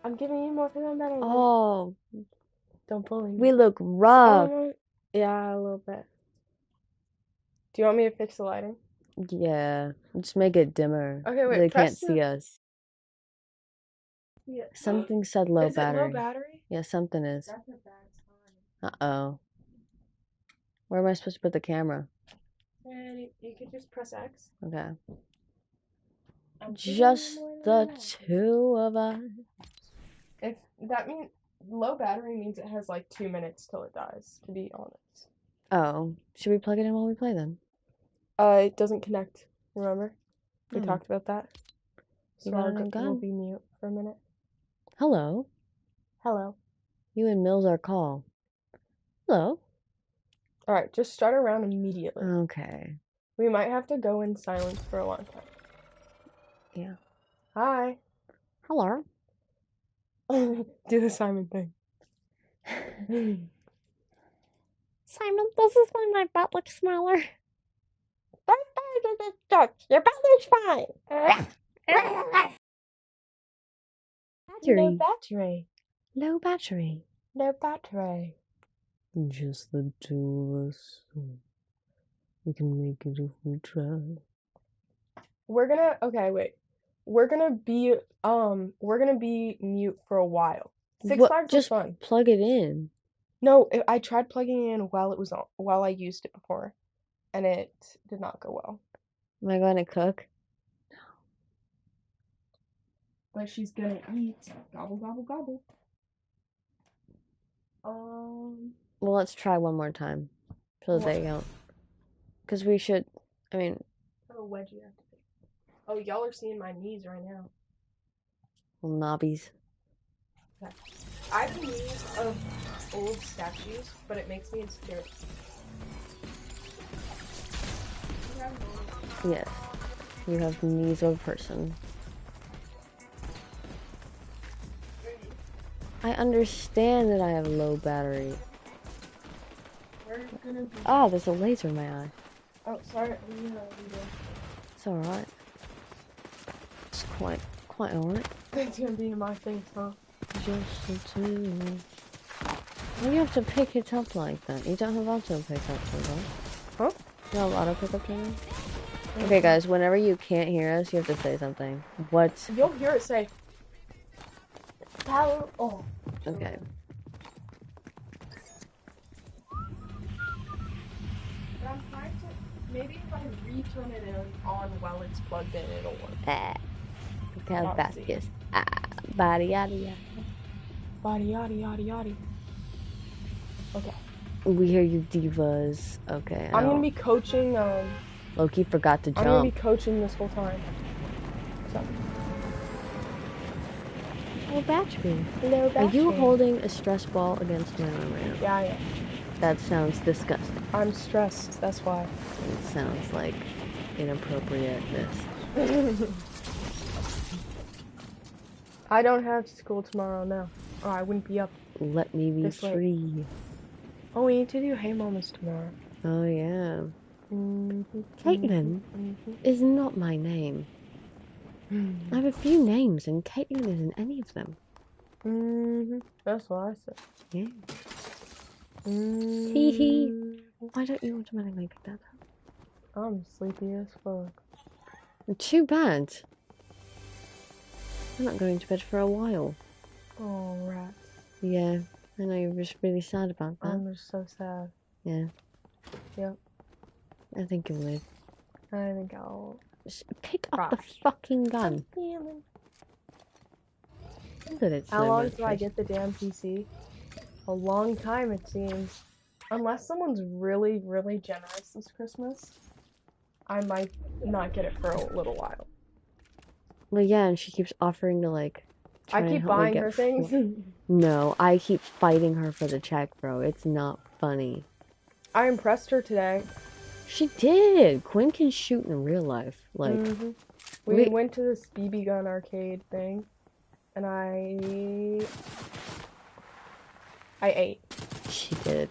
I'm giving you more for them better. Oh, Don't bully me. we look rough. Yeah, a little bit. Do you want me to fix the lighting? Yeah, just make it dimmer. Okay, wait, They press can't the... see us. Yeah. Something said low Is it low battery. battery? Yeah, something is. That's a bad sign. Uh-oh. Where am I supposed to put the camera? And you could just press X. Okay. I'm Just the that. two of us. If that means low battery means it has like 2 minutes till it dies, to be honest. Oh, should we plug it in while we play then? It doesn't connect, remember? We Oh, talked about that. you So got I'll a new we'll gun? be mute for a minute. Hello. Hello. You and Mills are call. Hello. Alright, just start a round immediately. Okay. We might have to go in silence for a long time. Yeah. Hi. Hello. Do the Simon thing. Simon, this is why my butt looks smaller. Your brother's fine. No Battery. battery. Low battery. No battery. Just the two of us. We can make it if we try. Okay, wait. We're gonna be mute for a while. Six What? Flags was Just fun. plug it in. No, I tried plugging it in while it was on, while I used it before, and it did not go well. Am I going to cook? But she's gonna eat. Gobble, gobble, gobble. Well, let's try one more time. So What? they don't. Because we should. I mean. Oh, wedgie you have to pick? Oh, y'all are seeing my knees right now. Well, knobbies. Okay. I have the knees of old statues, but it makes me insecure. Yes. You have the knees of a person. I understand that I have low battery. Ah, there's a laser in my eye. Oh, sorry. It's alright. It's quite alright. It's gonna be in my face, huh? Just the two. Why do you have to pick it up like that? You don't have auto pickup turned Huh? on. You don't have auto pickup turned on? Okay, guys, whenever you can't hear us, you have to say something. What? You'll hear it say, power off. Okay. But I'm trying to, maybe if I return it on while it's plugged in, it'll work. Ah. Look how Not fast see. it is. Ah. Body yada yada. Body yada yada yada. Okay. We hear you divas. Okay. I'm gonna be coaching, Loki forgot to jump. I'm gonna be coaching this whole time. So. Low battery. Low battery. Are you holding a stress ball against my arm right now? Yeah, I am. That sounds disgusting. I'm stressed, that's why. It sounds like inappropriateness. I don't have school tomorrow, no. Oh, I wouldn't be up. Let me be free. Oh, we need to do Hey Mamas tomorrow. Oh, yeah. Kaelin is not my name. I have a few names, and Kaelin isn't any of them. That's what I said. Yeah. Hee hee. Why don't you automatically pick that up? I'm sleepy as fuck. Too bad. I'm not going to bed for a while. Oh, rats. Yeah, I know you're just really sad about that. I'm just so sad. Yeah. Yep. I think you would. I think I'll... Just pick up the fucking gun. How long till I get the damn PC? A long time, it seems. Unless someone's really, really generous this Christmas, I might not get it for a little while. Well, yeah, and she keeps offering to, like... I keep buying her things. No, I keep fighting her for the check, bro. It's not funny. I impressed her today. She did! Quinn can shoot in real life. Like... We went to this BB gun arcade thing, and I ate. She did.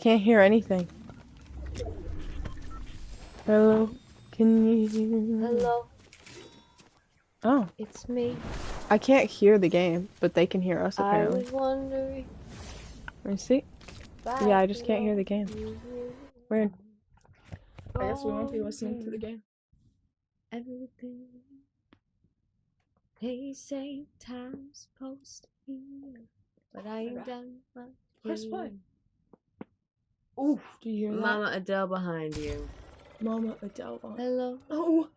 can't hear anything. Hello? Can you hear me? Hello. Oh. It's me. I can't hear the game, but they can hear us apparently. I was wondering. Let me see. Yeah, I just can't hear the game. Weird. I guess we won't be listening to the game. Everything. They say time's supposed to heal, but I ain't done much. Press play. Oof, do you hear that? Mama Adele behind you. Mama Adele behind you. Hello. Oh.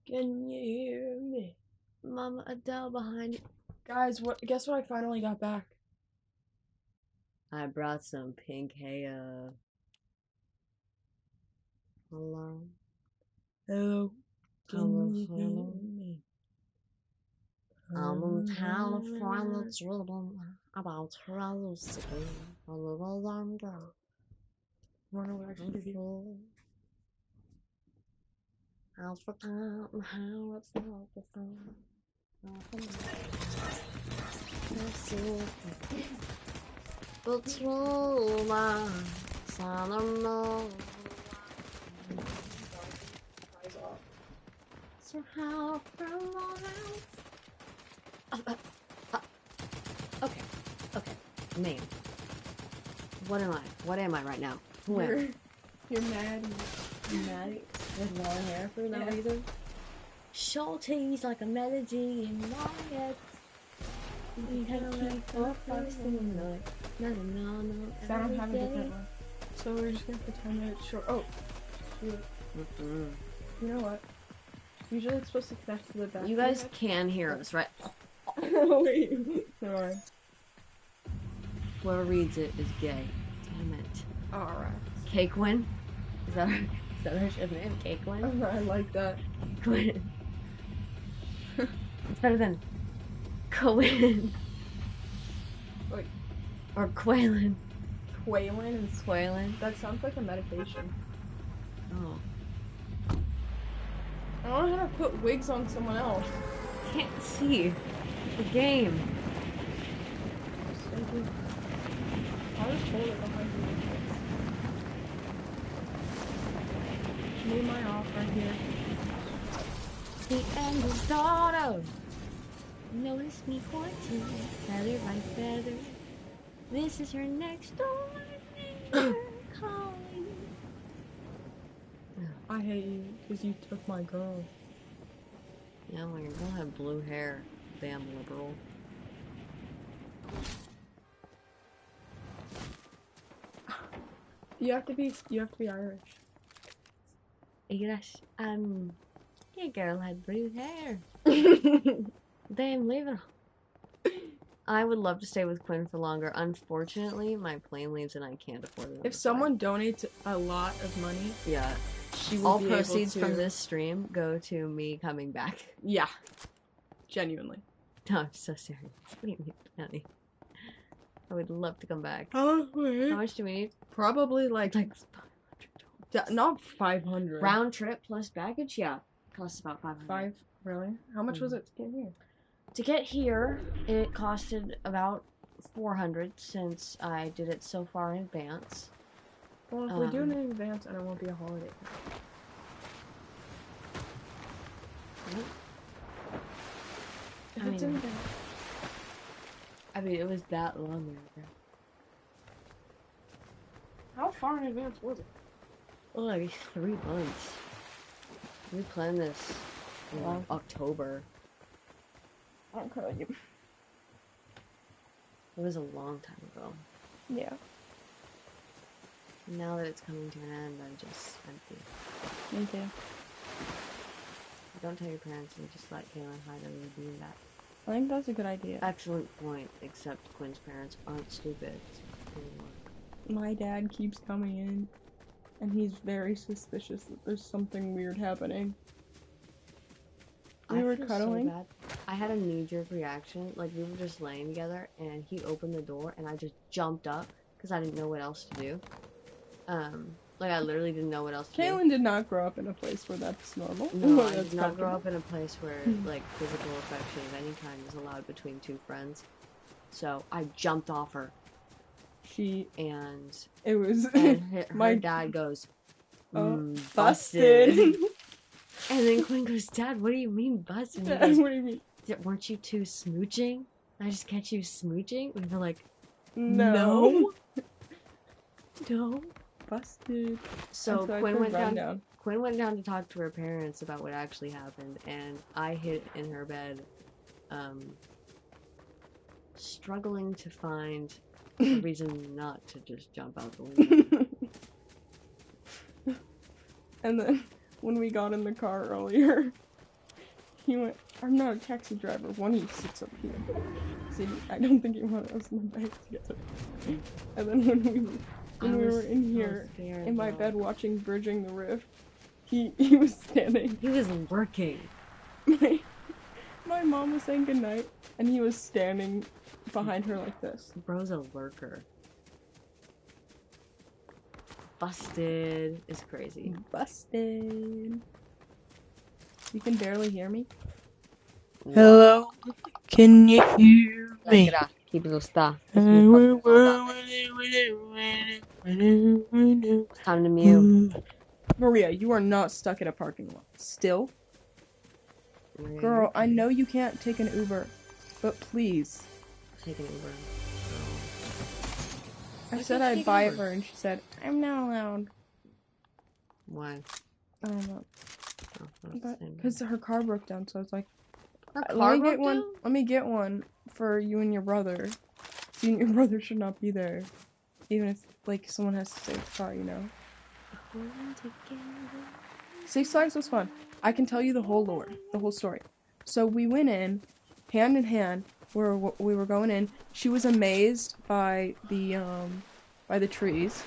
Can you hear me? Mama Adele behind you. Guys, guess what I finally got back? I brought some pink hair. Hello. Hello. Hello, Can you hear hello. me? I'm in California dreaming about roses again. A little longer. Wonder what I should give you. I've forgotten how it felt before. Between my son and mother. Somehow from all Okay. Man. What am I? What am I right now? Who am I? You're Maddie. Maddie with long hair for no reason. Shorty's like a melody in my head. You can't keep up listening. No. I don't have a different one. So we're just gonna pretend that it's short. Oh, shoot. You know what? Usually it's supposed to connect to the back. You guys can hear us, right? Wait. Alright. Whoever reads it is gay. Damn it. Alright. Quinn? Is that her ship name? Quinn? I like that. Quinn. It's better than Quinn. Wait. Or Kaelin. Quaylin? Quaylin? That sounds like a medication. Oh. I don't know how to put wigs on someone else. Can't see the game. I'll just hold it behind you. Need my off right here. The end is daughter. Notice me 14. Feather by feather. This is her next door. Calling. I hate you because you took my girl. Yeah, well, you don't have blue hair. Damn liberal. You have to be Irish. Yes, your girl had blue hair. Damn liberal. I would love to stay with Quinn for longer. Unfortunately, my plane leaves and I can't afford it. If someone donates a lot of money, yeah, she will all be proceeds able to... from this stream go to me coming back. Yeah, genuinely. No, I'm so serious. What do you mean, Penny? I would love to come back. How much do we need? Probably like $500. Not 500. Round trip plus baggage? Yeah, costs about 500. Really? How much was it to get here? To get here, it costed about 400 since I did it so far in advance. Well, if we do it in advance, and it won't be a holiday. I mean, it was that long ago. How far in advance was it? Oh, like 3 months. We planned this in October. I'll call you. It was a long time ago. Yeah. Now that it's coming to an end, I'm just empty. Me too. Don't tell your parents and just let Kaelin hide under the bean back. I think that's a good idea. Excellent point, except Quinn's parents aren't stupid anymore. My dad keeps coming in, and he's very suspicious that there's something weird happening. We were cuddling. So bad. I had a knee-jerk reaction. Like, we were just laying together, and he opened the door, and I just jumped up, because I didn't know what else to do. Like, I literally didn't know what else to do. Kaelin did not grow up in a place where that's normal. No, I did not grow up in a place where, like, physical affection of any kind is allowed between two friends. So, I jumped off her. and it was her dad goes, busted. And then Quinn goes, Dad, what do you mean busted? And he goes, What do you mean? Weren't you two smooching? I just catch you smooching? And we're like, no. No. Busted. So Quinn went down to talk to her parents about what actually happened, and I hid in her bed, struggling to find a reason not to just jump out the window. And then when we got in the car earlier, he went, I'm not a taxi driver. One of you sits up here. See, I don't think he wanted us in the back together. And then when we were in here, in my bed watching Bridging the Rift, he was standing. He was working. My mom was saying goodnight, and he was standing behind her like this. Bro's a lurker. Busted is crazy. Busted. You can barely hear me? Hello? Can you hear me? Keep it stuff. Time to mute. Maria, you are not stuck in a parking lot. Still? Maria, Girl, I know you can't take an Uber, but please. Take an Uber. I said I'd buy it for her, and she said, I'm not allowed. Why? I don't know. Oh, because her car broke down, so I was like, her car broke down? Let me get one for you and your brother. You and your brother should not be there. Even if, like, someone has to save the car, you know? Six Flags was fun. I can tell you the whole lore, the whole story. So we went in hand, where we were going in. She was amazed by the trees.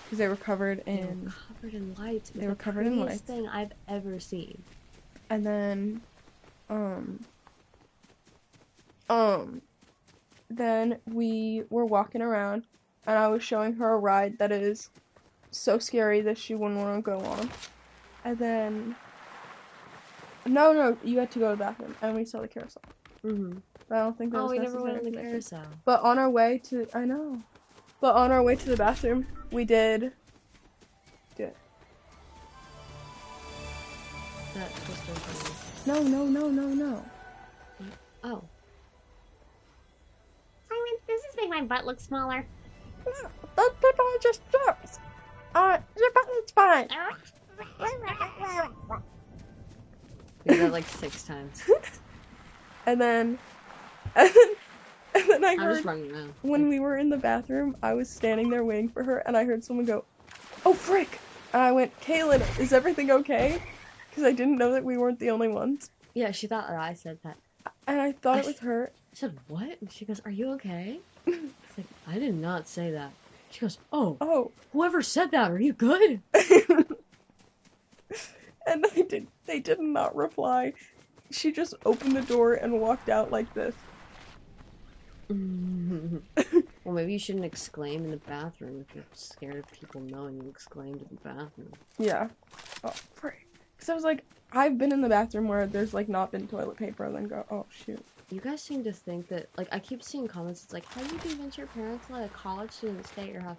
Because they were covered in... lights. They were covered in lights. The thing I've ever seen. And then... Then we were walking around, and I was showing her a ride that is so scary that she wouldn't want to go on. And then... No, you had to go to the bathroom, and we saw the carousel. Mm-hmm. But I don't think that was we necessary. never went on the carousel. But on our way to... I know. But on our way to the bathroom, we did... That twister. No. Oh. Simon, does this make my butt look smaller? No, that's all just jokes. Your butt looks fine. We did that like 6 times. And then I heard, when we were in the bathroom, I was standing there waiting for her, and I heard someone go, "Oh, frick!" And I went, "Kaelin, is everything okay?" Because I didn't know that we weren't the only ones. Yeah, she thought that I said that. And I thought it was her. I said, what? And she goes, are you okay? It's like, I did not say that. She goes, oh, whoever said that, are you good? And they did not reply. She just opened the door and walked out like this. Well, maybe you shouldn't exclaim in the bathroom if you're scared of people knowing you exclaimed in the bathroom. Yeah. Oh, frick. Because I was like, I've been in the bathroom where there's, like, not been toilet paper, and then go, oh, shoot. You guys seem to think that, like, I keep seeing comments, it's like, how do you convince your parents to let a college student stay at your house?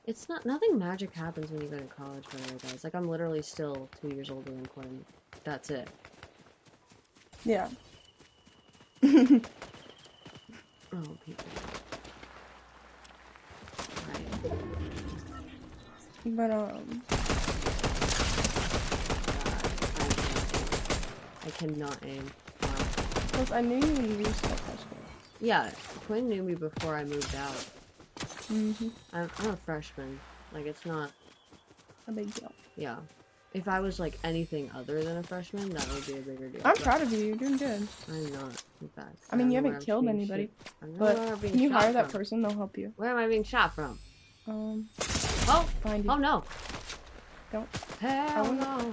It's not, nothing magic happens when you go to college, by the way, guys. Like, I'm literally still 2 years older than Quinn. That's it. Yeah. Oh, people. Right. But, I cannot aim. Plus, I knew you when you started high school. Yeah, Quinn knew me before I moved out. Mm-hmm. I'm a freshman. Like, it's not a big deal. Yeah. If I was, like, anything other than a freshman, that would be a bigger deal. I'm proud of you. You're doing good. I'm not, in fact. I mean, you haven't killed anybody. But can you hire that person? They'll help you. Where am I being shot from? Oh! Find you. Oh, no! Don't. Hell no.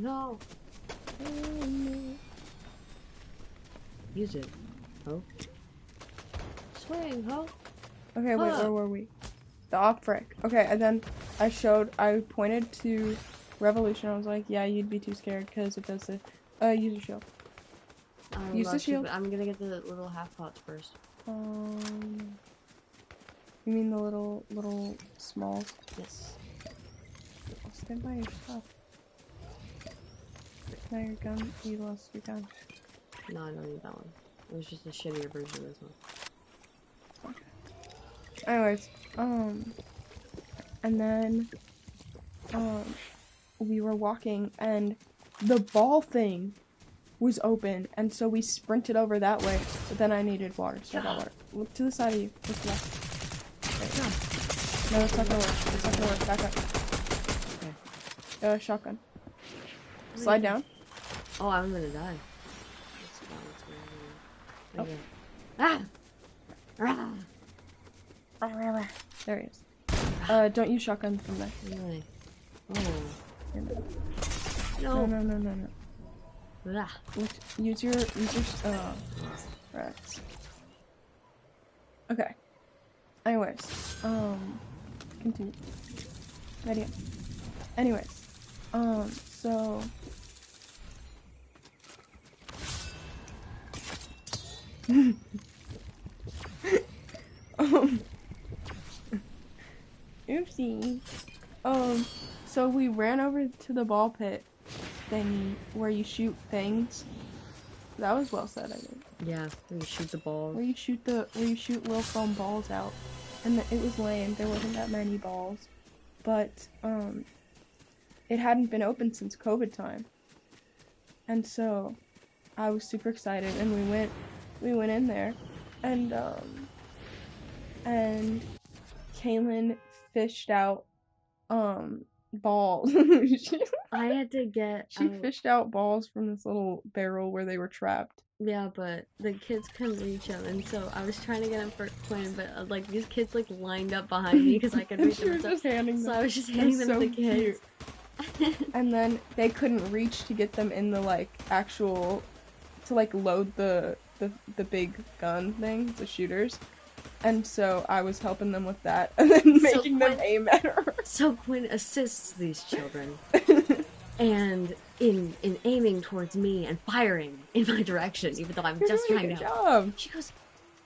No. Use it. Ho. Swing, ho. Okay, wait, where were we? The off frick. Okay, and then I pointed to Revolution. I was like, yeah, you'd be too scared because it does the, use a shield. Use the shield. I'm gonna get the little half pots first. You mean the little smalls? Yes. I'll stand by your stuff. Now your gun, you lost your gun. No, I don't need that one. It was just a shittier version of this one. Anyways, and then, we were walking, and the ball thing was open, and so we sprinted over that way, but then I needed water, so I got water. Look to the side of you. Look to the left. No, it's not gonna work. It's not gonna work. Back up. Okay. Shotgun. Slide down. Oh, I'm gonna die. That's fine. Ah! There he is. Don't use shotgun from there. Really? Oh. No. No. No. Blah. Use your, rats. Okay. Anyways, continue. Video. Anyways, so... Oopsie. So we ran over to the ball pit thingy where you shoot things. That was well said, I think. Yeah, where you shoot the balls. Where you shoot little foam balls out. And it was lame. There wasn't that many balls. But, it hadn't been open since COVID time. And so, I was super excited, and we went in there, and Kaelin fished out, balls. I had to get She fished out balls from this little barrel where they were trapped. Yeah, but the kids couldn't reach them, and so I was trying to get them for Quinn, but like these kids like lined up behind me because I could reach She them. was just handing them. So I was just handing them to the kids. And then they couldn't reach to get them in the like actual to like load the big gun thing, the shooters. And so I was helping them with that and then making them aim at her. So Quinn assists these children. And in aiming towards me and firing in my direction, even though I'm just trying to help. She goes,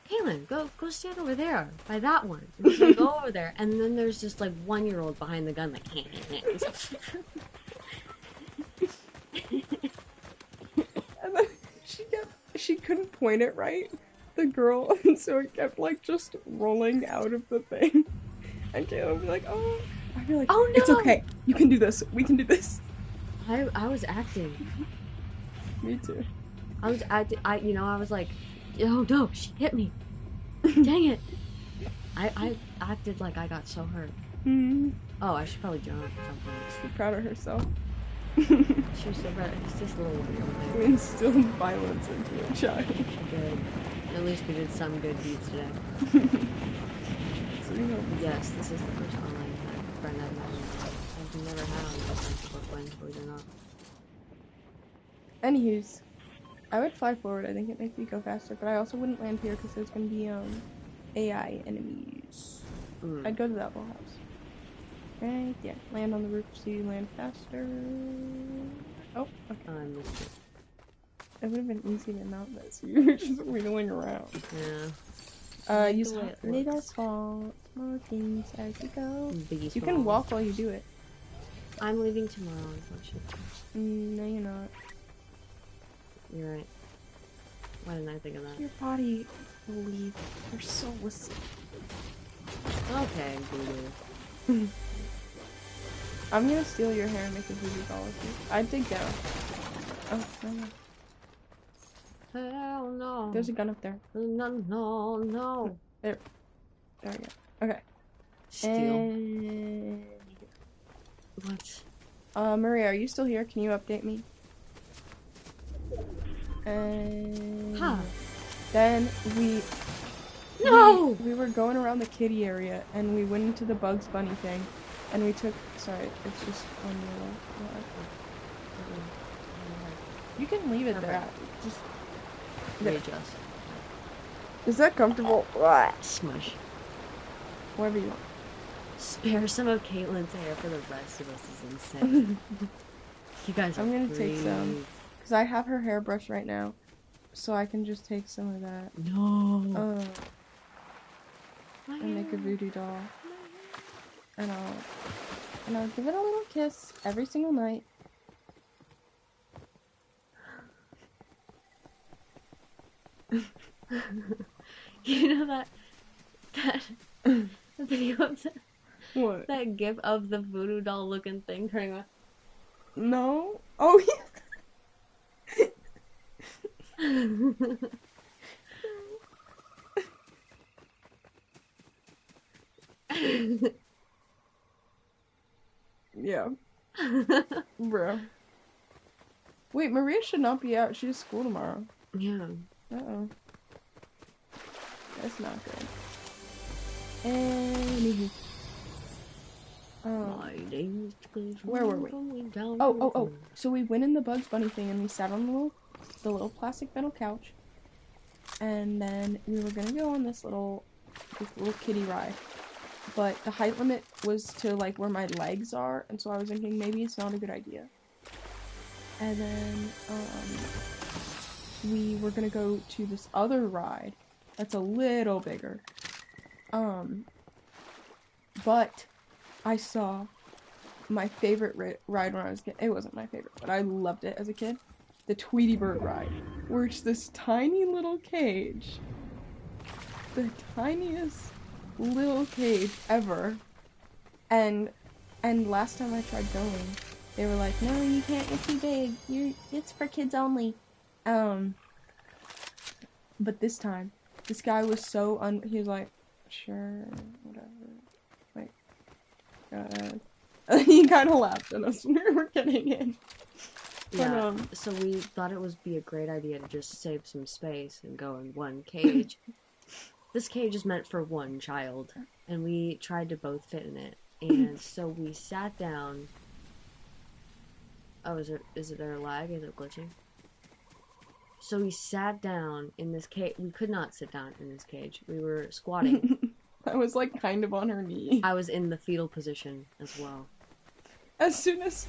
Kaelin, go stand over there by that one. And so I go over there, and then there's just like 1-year-old behind the gun, like. And then she couldn't point it right, the girl, and so it kept like just rolling out of the thing. And Kaelin would be like, oh, I'd be like, oh no, it's okay, you can do this, we can do this. I was acting. Me too. I was like, oh no, she hit me. Dang it. I acted like I got so hurt. Mm-hmm. Oh, I should probably jump or something. She's proud of herself. She was so proud. It's just a little weird. We instilled violence into a child. Good. At least we did some good deeds today. So, you know, yes, this is the first online friend I've met. I've never had online friends before Quinn, believe it or not. Anywho's, I would fly forward. I think it makes me go faster, but I also wouldn't land here because there's gonna be AI enemies. I'd go to that little house. Right, yeah. Land on the roof so you land faster. Oh, okay. I missed it. It would have been easy to mount this. You were just wheeling around. Yeah. Use little small things as you go. Biggie You can walk while you do it. I'm leaving tomorrow, unfortunately. No, you're not. You're right. Why didn't I think of that? Your body will leave. You're so wussy. Okay, boo. I'm gonna steal your hair and make a voodoo doll with you. I'd dig down. Oh, no. Hell no. There's a gun up there. No. There we go. Okay. Steal. And... What? Maria, are you still here? Can you update me? And... Huh. Then we were going around the kitty area, and we went into the Bugs Bunny thing, and we took... Sorry, it's just on your left. You can leave it there. Just... Readjust. Is that comfortable? Smush. Wherever you want. Spare some of Caitlin's hair for the rest of us is insane. You guys are I'm gonna take some. Because I have her hairbrush right now. So I can just take some of that. No. and make a voodoo doll. And I'll give it a little kiss every single night. You know that video of What? that gif of the voodoo doll looking thing turning on? No? Oh, yeah. Bro. Wait, Maria should not be out. She has school tomorrow. Yeah. Uh-oh. That's not good. Anywho. Where were we? Oh. So we went in the Bugs Bunny thing and we sat on the little plastic metal couch. And then we were gonna go on this little kiddie ride. But the height limit was to like where my legs are, and so I was thinking maybe it's not a good idea. And then we were gonna go to this other ride that's a little bigger. But I saw my favorite ride when I was a kid. It wasn't my favorite, but I loved it as a kid. The Tweety Bird ride, where it's this tiny little cage. The tiniest little cage ever. And last time I tried going, they were like, no, you can't, it's too big. It's for kids only. But this time, this guy was so he was like, sure, whatever. Like, he kind of laughed at us when we were getting in. Yeah, But, so we thought it would be a great idea to just save some space and go in one cage. This cage is meant for one child, and we tried to both fit in it. And so we sat down. Oh, is there a lag? Is it glitching? So we sat down in this cage. We could not sit down in this cage. We were squatting. I was like kind of on her knee. I was in the fetal position as well. As soon as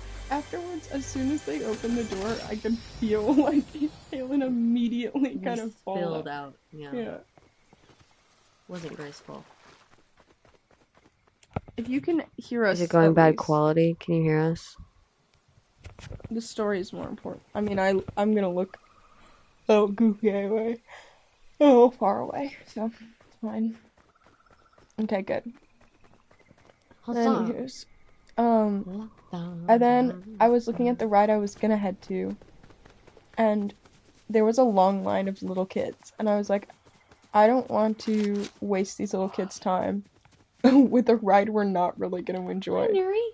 they opened the door, I could feel like Kaelin immediately kind of spilled out. Yeah. Wasn't graceful. If you can hear us, Is it going bad least, quality? Can you hear us? The story is more important. I mean, I'm gonna look a little goofy anyway, a little far away, so it's fine. Okay, good. Anyways, and then I was looking at the ride I was gonna head to, and there was a long line of little kids, and I was like, I don't want to waste these little kids' time with a ride we're not really gonna enjoy. Hi, Nuri.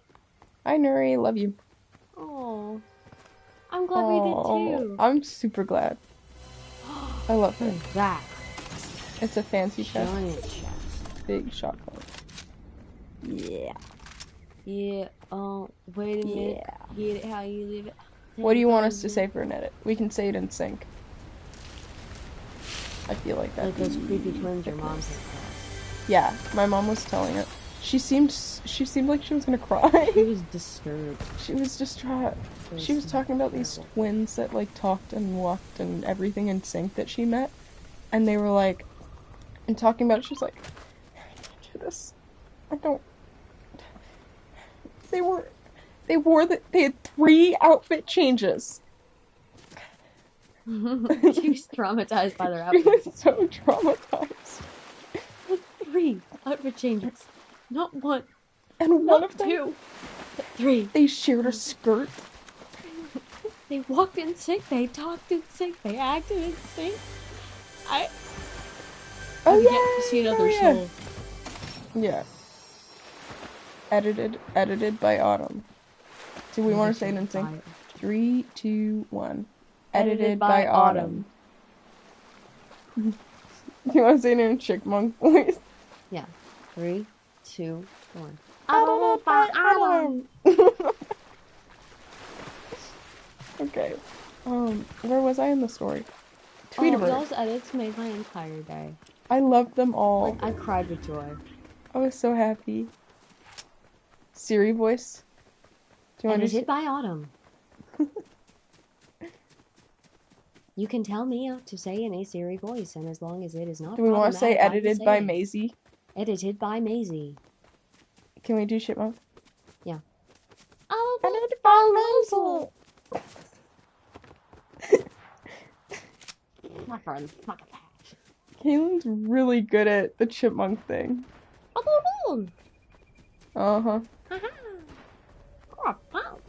Hi, Nuri. Love you. Oh, I'm glad we did too. I'm super glad. I love What it. is that? It's a fancy chest. Giant chest. Big shotgun. Yeah. Yeah. Oh, wait a minute. Get it how you live it. What do you want us to say for an edit? We can say it in sync. I feel like that. Like those creepy twins your mom said. Yeah, my mom was telling it. She seemed like she was gonna cry. She was disturbed. She was distraught. She was talking about these twins that like talked and walked and everything in sync that she met, and they were like, and talking about it, she was like, I can't do this. I don't. They had 3 outfit changes. She was traumatized by their She outfits. was so traumatized. 3 outfit changes. Not 1. And one of them, 2. But 3. they shared a skirt. They walked in sync. They talked in sync. They acted in sync. I've yet to see another soul. Yeah. Edited by Autumn. Do we want to say it in sync? 3, 2, 1. Edited by Autumn. You want to say it in chipmunk voice? Yeah. 3, 2, 1. Edited by Autumn. Okay. Where was I in the story? Tweeterberg. Those edits made my entire day. I loved them all. Like, I cried with joy. I was so happy. Siri voice. Do you want Edited by Autumn. You can tell me to say in a Siri voice, and as long as it is not Do we want to say problematic, I can edited say by it. Maisie? Edited by Maisie. Can we do chipmunk? Yeah. Oh, Edited by Maisie. my friend. Fuck that. Kaelin's really good at the chipmunk thing. Oh, Uh-huh. haha. Crap out.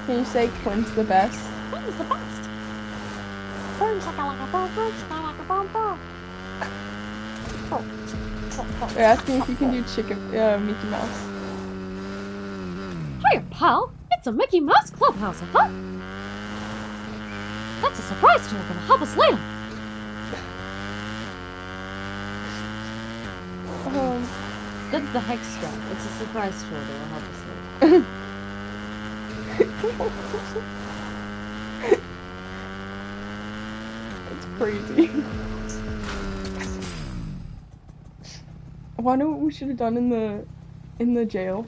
Can you say Quinn's the best? Quinn's the best. Boom, shaka like a boom, boom, shaka like a boom, boom. They're asking if you can do Mickey Mouse. Hiya, pal. It's a Mickey Mouse clubhouse, huh? That's a surprise tour gonna help us later. That's the hex stuff. It's a surprise tour that will help us later. It's crazy. Wanna know what we should have done in the jail?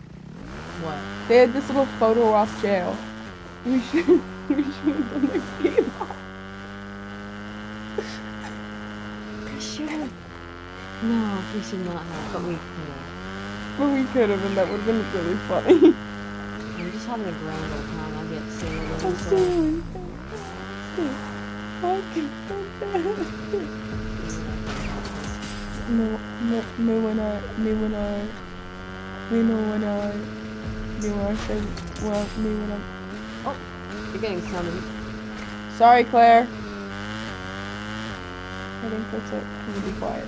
What? They had this little photo op jail. We should have done the game off. We should. No, we should not have, but we could. But we could have, and that would have been really funny. I'm just having a grand old time. I get single I'm and doing Oh, you're getting summoned. Sorry, Claire. I think that's it. Can you be quiet?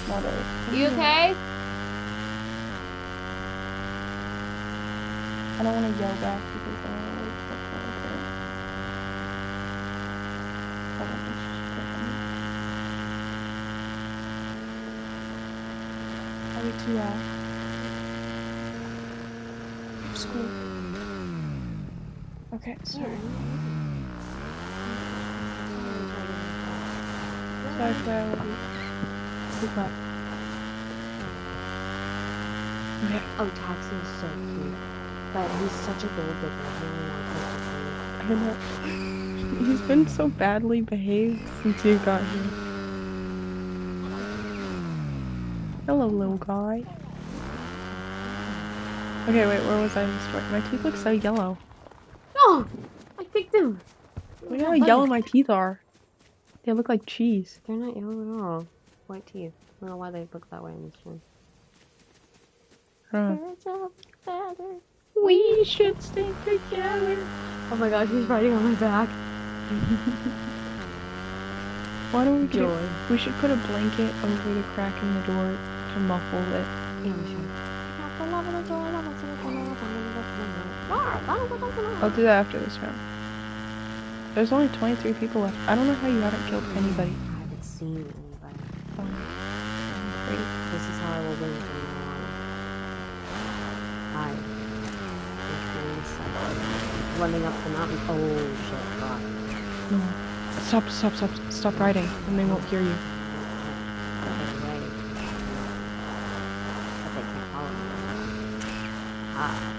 Not it. You okay? I don't want to yell back because I don't know what's Are we too loud? School. Okay, sorry. Sorry, Claire, I love you. Be quiet. Okay. Oh, Taxi is so cute. But he's such a gold digger. I don't want to I know. He's been so badly behaved since you got here. Hello, little guy. Okay, wait, where was I in the story? My teeth look so yellow. Oh! I picked them! Look how yellow my teeth are. They look like cheese. They're not yellow at all. White teeth. I don't know why they look that way in this one. Birds of feather. We should stay together. Oh my gosh, he's riding on my back. Why don't we Joy. we should put a blanket over the crack in the door to muffle it. Yeah, we should. I'll do that after this round. There's only 23 people left. I don't know how you haven't killed anybody. I haven't seen anybody. Great. This is how I will win from now on. Running up the mountain. Oh shit, God. No. Stop riding, and they won't hear you.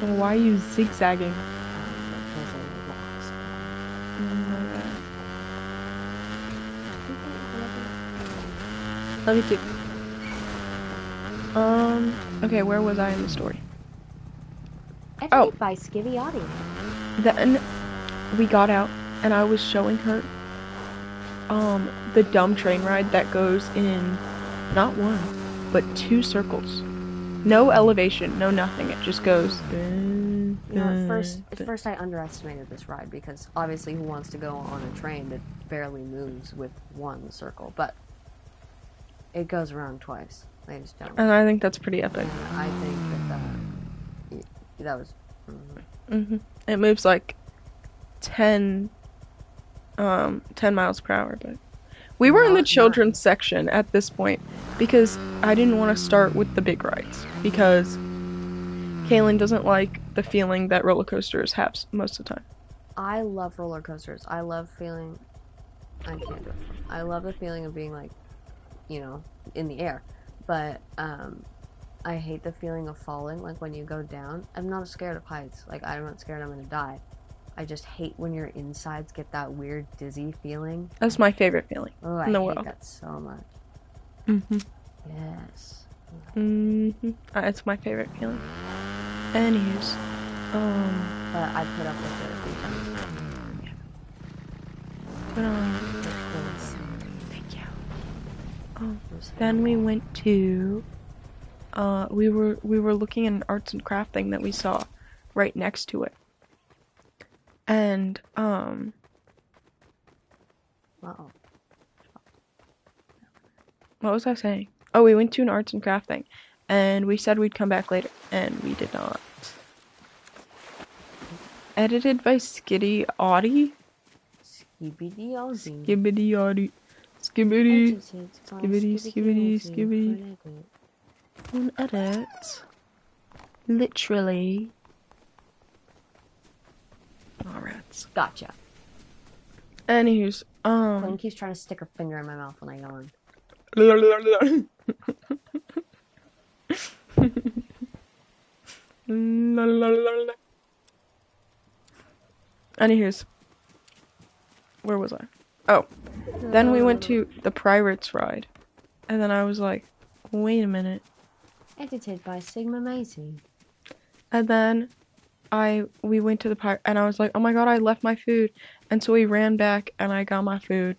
Well, why are you zigzagging? Love you too. Okay, where was I in the story? Edited by Skivvy Audio. Then we got out, and I was showing her the dumb train ride that goes in not one, but 2 circles. No elevation, no nothing. It just goes. You know, at first I underestimated this ride because obviously who wants to go on a train that barely moves with one circle? But it goes around twice, ladies and gentlemen. And I think that's pretty epic. And I think that was. It moves like 10 miles per hour, but we were in the children's section at this point because I didn't want to start with the big rides because Kaelin doesn't like the feeling that roller coasters have most of the time. I love roller coasters. I love feeling. I can't do it. I love the feeling of being like, you know, in the air, but I hate the feeling of falling. Like when you go down, I'm not scared of heights. Like I'm not scared I'm gonna die. I just hate when your insides get that weird dizzy feeling. That's my favorite feeling Oh, I in the hate world. that so much. Mm-hmm. Yes. Mm-hmm. It's my favorite feeling. Anyways, But I put up with it a few times. thank you. Then we went to, we were looking at an arts and craft thing that we saw right next to it. And, Uh-oh. what was I saying? Oh, we went to an arts and craft thing, and we said we'd come back later, and we did not. Edited by Skitty Audie. Skibbity Aussie. Skibbity Audie. Skibbity. Edited by Skibbity, skibbity, skibbity. Edit. On edit. Literally. Alright. Gotcha. Anyways, Quinn keeps trying to stick her finger in my mouth when I yawn. Anyways, where was I? Oh, then we went to the Pirates ride, and then I was like, wait a minute. Edited by Sigma Macy. And then we went to the pirate, and I was like, oh my god, I left my food, and so we ran back, and I got my food.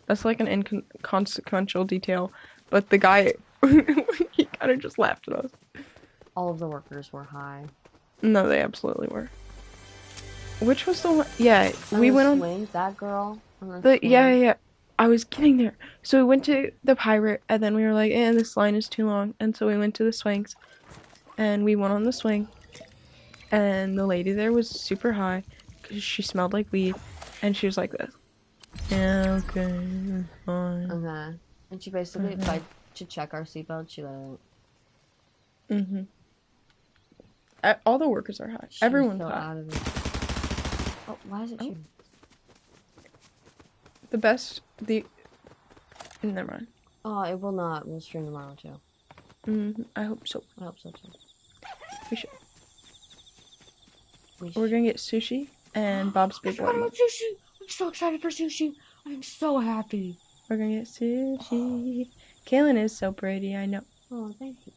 That's like an inconsequential detail, but the guy, he kind of just laughed at us. All of the workers were high. No, they absolutely were. Which was the one? Yeah, we went on swings, that girl. yeah. I was getting there. So we went to the pirate, and then we were like, this line is too long, and so we went to the swings, and we went on the swing, and the lady there was super high, because she smelled like weed, and she was like this. Yeah, okay, that's fine. Okay. And she basically, tried to check our seatbelt, she let it. All the workers are high. Everyone's high. Out of it. Oh, why is it shooting? Never mind. Oh, it will not. We'll stream tomorrow too. I hope so. I hope so too. We should. We're gonna get sushi and Bob's Big One. Sushi! I'm so excited for sushi. I'm so happy. We're gonna get sushi. Kaelin is so pretty, I know. Oh, thank you.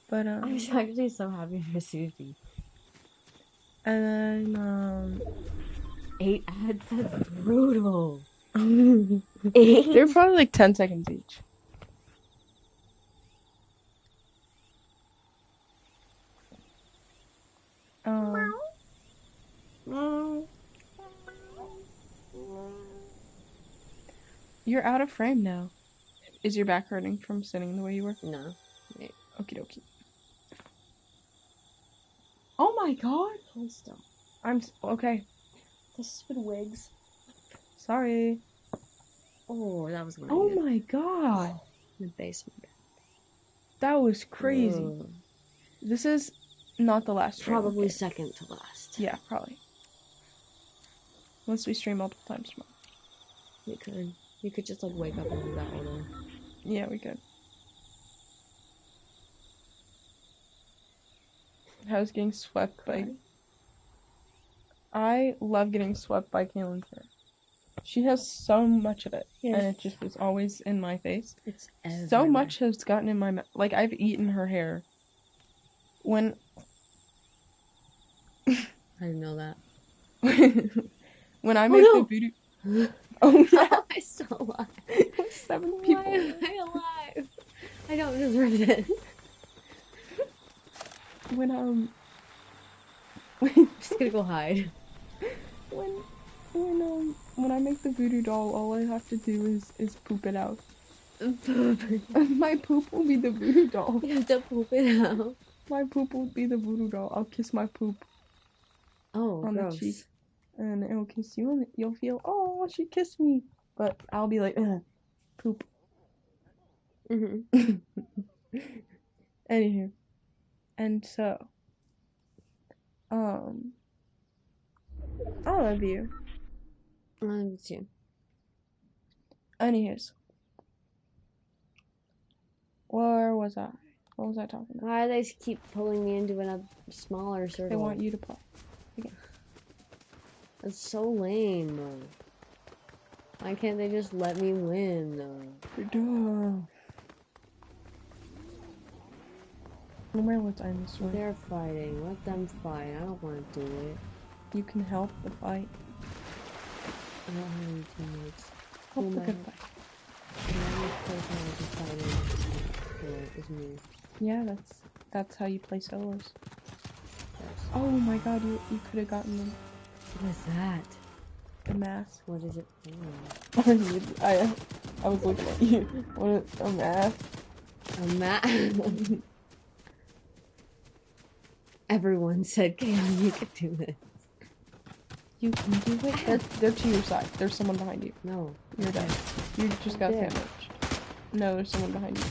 But I'm actually so happy for sushi. And then 8 ads, that's brutal. 8? They're probably like 10 seconds each. You're out of frame now. Is your back hurting from sitting the way you were? No. Okie dokie. Oh my god! Hold still. Okay. The stupid wigs. Sorry. Oh, that was Oh my god! The basement. That was crazy. Ugh. This is not the last stream. Probably second to last. Yeah, probably. Once we stream multiple times tomorrow. We could. You could just like wake up and do that all day. Yeah, we could. How's getting swept by... I love getting swept by Kaelin's hair. She has so much of it, and it just is always in my face. It's everywhere. So much has gotten in my mouth. Like, I've eaten her hair. When... I didn't know that. when I make the voodoo... Oh, yeah. How am I still alive? 7 people. Why am I alive? I don't deserve this. When, I'm just gonna go hide. When I make the voodoo doll, all I have to do is poop it out. My poop will be the voodoo doll. You have to poop it out. My poop will be the voodoo doll. I'll kiss my poop on gross. the cheek. And it'll kiss you, and you'll feel, oh, she kissed me. But I'll be like, poop. Anywho. And so, I love you. I love you too. Anyways. Where was I? What was I talking about? Why do they keep pulling me into a smaller circle? They want you to play. Okay. That's so lame. Why can't they just let me win? You're dumb. No matter what dinosaur. They're fighting. Let them fight. I don't want to do it. You can help the fight. I don't have any teammates. Help Who the am good I? fight. The only person I can fight is me. Yeah, that's how you play solos. Yes. Oh my god, you could have gotten What is that? the mask. What is it for? I was looking at you. What a mask. A map. Everyone said, Kaelin, you could do this. You can do it. They're to your side. There's someone behind you. No. You're dead. You just got There. sandwiched. No, there's someone behind you.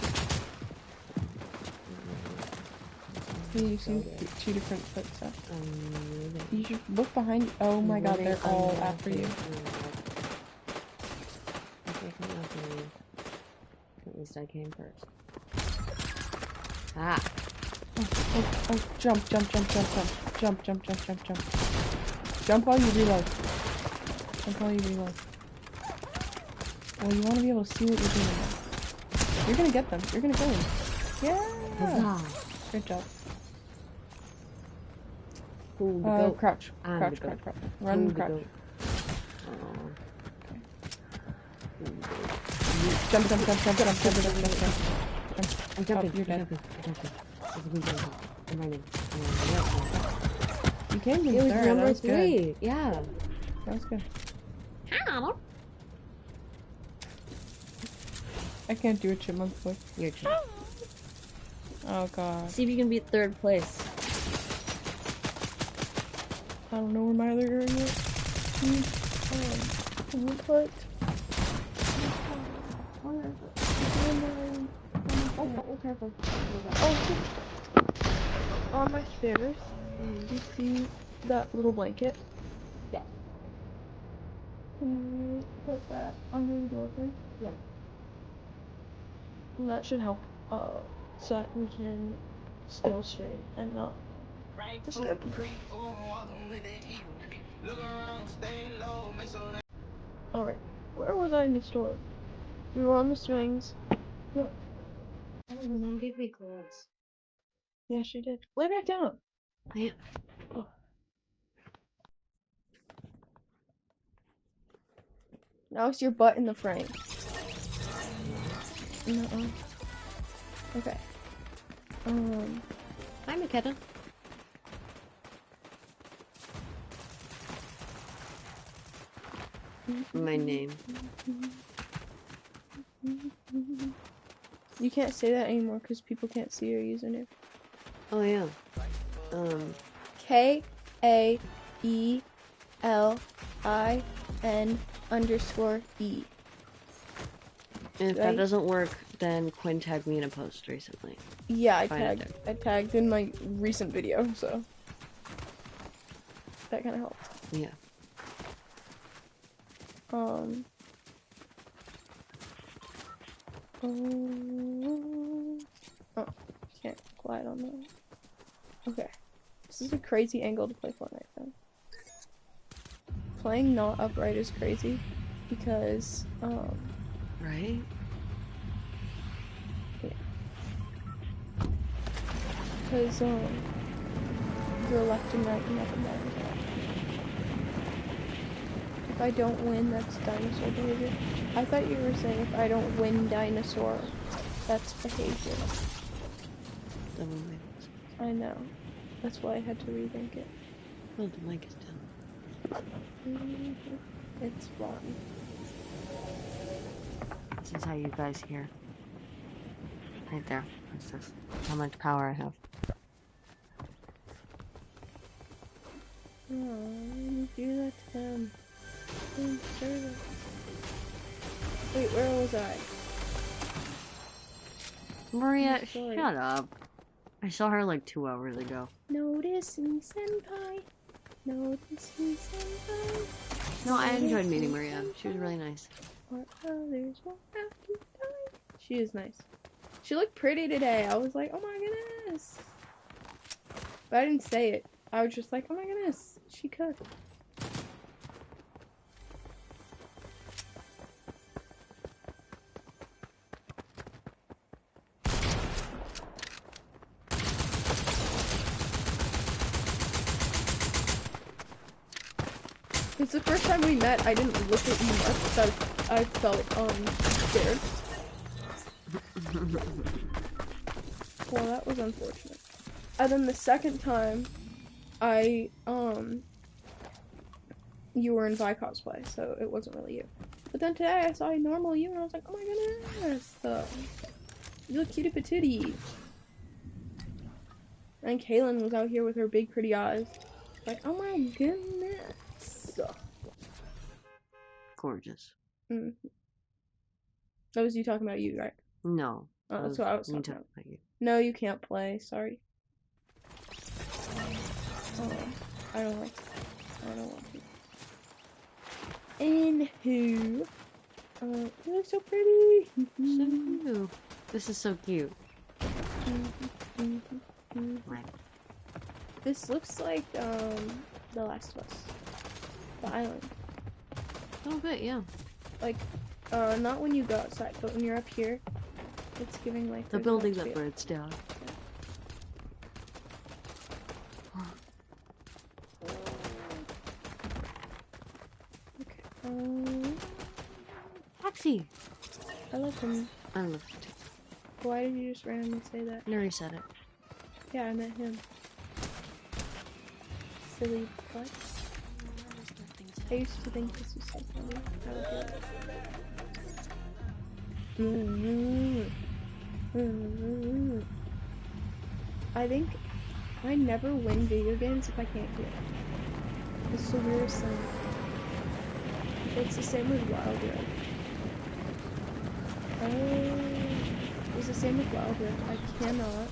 Hey, you see two different footsteps. You should look behind you. Oh my god, they're all after you. At least I came first. Ah! Oh, jump. Jump while you reload. Well, you want to be able to see what you're doing now. You're gonna get them. You're gonna get them. Yeah! Huzzah! Good job. Ooh, the goat. Crouch. I'm Crouch. the goat. Run, Ooh, the crouch. goat. Jump. I'm jumping. Oh, you're dead. I'm running. You came in It was third. number That was 3. good. Yeah. That was good. How? I can't do a chipmunk voice. Your turn. Oh god. See if you can beat 3rd place. I don't know where my other earring is. What? On my stairs, do you see that little blanket? Yeah. Can you put that under the door frame? Yeah. And that should help, so that we can stay straight and not slip. Alright, where was I in the store? We were on the swings. Yeah. Mom gave me clothes. Yeah, she did. Lay back down. Yeah. Oh. Now it's your butt in the frame. No. Okay. Hi, Makeda. My name. You can't say that anymore because people can't see your username. Oh, yeah. KAELIN_E. And if that doesn't work, then Quinn tagged me in a post recently. Yeah, I tagged in my recent video, so that kind of helped. Yeah. Oh, can't glide on that. Okay. This is a crazy angle to play Fortnite from. Playing not upright is crazy because, Right? yeah. Because, you're left and right and up and down. If I don't win, that's dinosaur behavior. I thought you were saying if I don't win dinosaur, that's behavior. I know. That's why I had to rethink it. Oh, the mic is down. It's wrong. This is how you guys hear. Right there. This is how much power I have. Oh, do that to them. Wait, where was I? Maria, shut up. I saw her like 2 hours ago. Notice me, senpai. Notice me, senpai. No, I enjoyed meeting Maria. She was really nice. Or others will have to die. She is nice. She looked pretty today. I was like, oh my goodness. But I didn't say it. I was just like, oh my goodness. She could. It's the first time we met, I didn't look at you much because I felt, scared. Well, that was unfortunate. And then the second time, you were in Vi cosplay, so it wasn't really you. But then today I saw a normal you and I was like, oh my goodness, you look cutie patootie. And Kaelin was out here with her big pretty eyes. Like, oh my goodness. Gorgeous. Mm. That was you talking about you, right? No. Oh, that's what I was me talking about. you. No, you can't play, sorry. Oh, I don't want to. Anywho. You look so pretty. So cute. This is so cute. Right. This looks like, The Last of Us. The island. A little bit, yeah. Like, not when you go outside, but when you're up here, it's giving like The building that burns down. Okay. Taxi! I love him. I love it too. Why did you just randomly say that? I already said it. Yeah, I met him. Silly butt. I used to think this was so funny. I think I never win video games if I can't do it. It's the weirdest thing. It's the same with Wild Rift. It's the same with Wild Rift. I cannot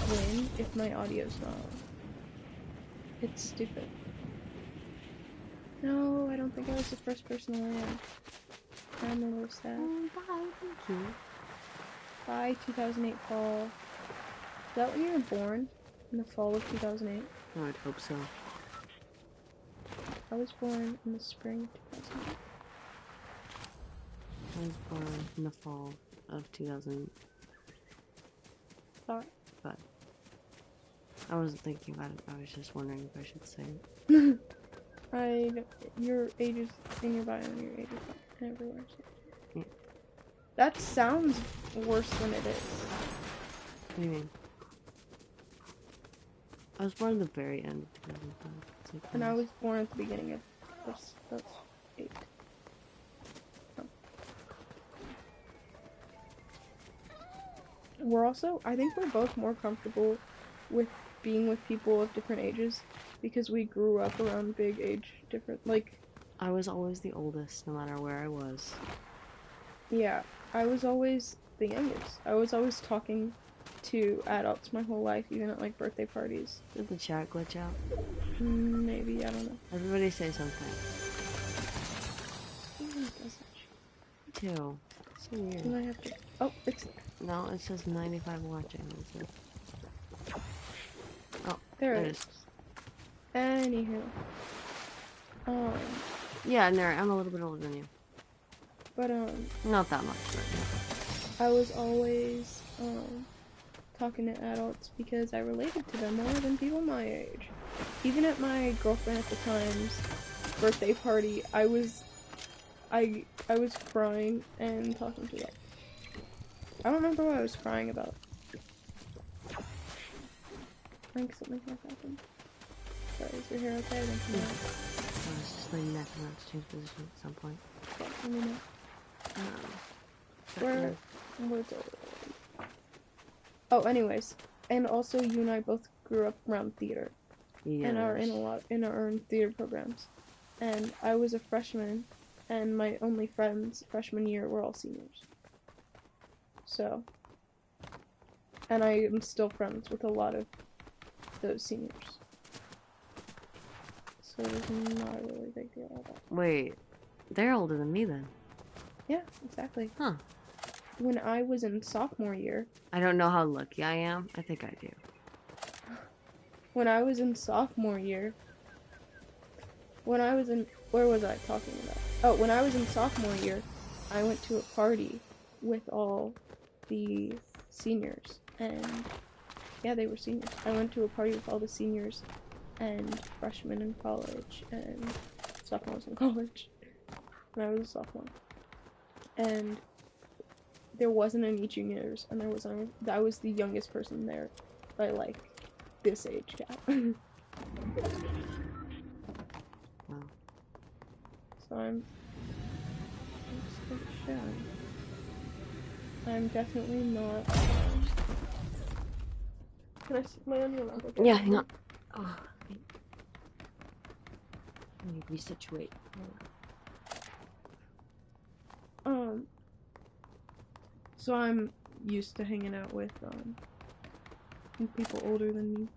win if my audio's not on. It's stupid. No, I don't think I was the first person to land. I'm a little sad. Bye, thank you. Bye, 2008 fall. Is that when you were born? In the fall of 2008? I would hope so. I was born in the spring of 2008. I was born in the fall of 2000. Thought. But I wasn't thinking about it. I was just wondering if I should say it. Your age is in your bio and your age is everywhere. So. Yeah. That sounds worse than it is. What do you mean? I was born at the very end of 2005. Like And I was born at the beginning of this. That's 8. Oh. We're also, I think we're both more comfortable with being with people of different ages because we grew up around big age different, like... I was always the oldest, no matter where I was. Yeah, I was always the youngest. I was always talking to adults my whole life, even at, like, birthday parties. Did the chat glitch out? Maybe, I don't know. Everybody say something. Who does that shit? Me too. So weird. You might have to... Oh, it's... No, it says 95 watching. Oh, There it is. Anywho. Yeah, Neri, I'm a little bit older than you. But, Not that much, but I was always, talking to adults because I related to them more than people my age. Even at my girlfriend at the time's birthday party, I was crying and talking to them. I don't remember what I was crying about. I think something like happened. Sorry, is your hair okay? I think I was just laying neck and let's change position at some point. yeah, let me know. Where's it? Oh, anyways. And also, you and I both grew up around theater. Yes. And are in our own theater programs. And I was a freshman, and my only friends freshman year were all seniors. So, and I am still friends with a lot of those seniors. So there's not a really big deal about that. Wait, they're older than me then. Yeah, exactly. Huh. When I was in sophomore year... I don't know how lucky I am. I think I do. When I was in sophomore year... When I was in... Where was I talking about? Oh, when I was in sophomore year, I went to a party with all the seniors. And... Yeah, they were seniors. I went to a party with all the seniors and freshmen in college and sophomore was in college. When I was a sophomore. And there wasn't any juniors, and I was the youngest person there by, like, this age gap. Wow. So I'm just shy. I'm definitely not. Can I lay on your lap? Okay? Yeah, hang on. Oh, let me resituate. So I'm used to hanging out with people older than me.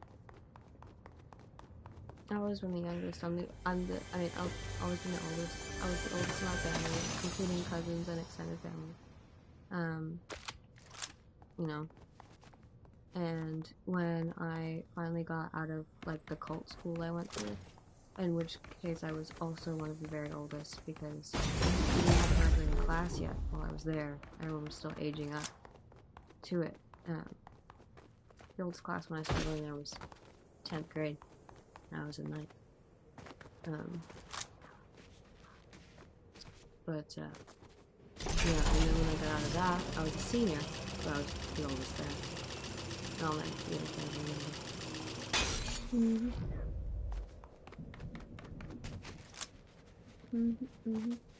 I was one of the youngest. I've always been the oldest. I was the oldest in our family, including cousins and extended family. You know. And when I finally got out of, like, the cult school I went to, in which case I was also one of the very oldest, because we hadn't graduated class yet while I was there. Everyone was still aging up to it. The oldest class when I started going there was 10th grade, and I was in 9th. But, yeah, and then when I got out of that, I was a senior, so I was the oldest there. And all my little friends were younger.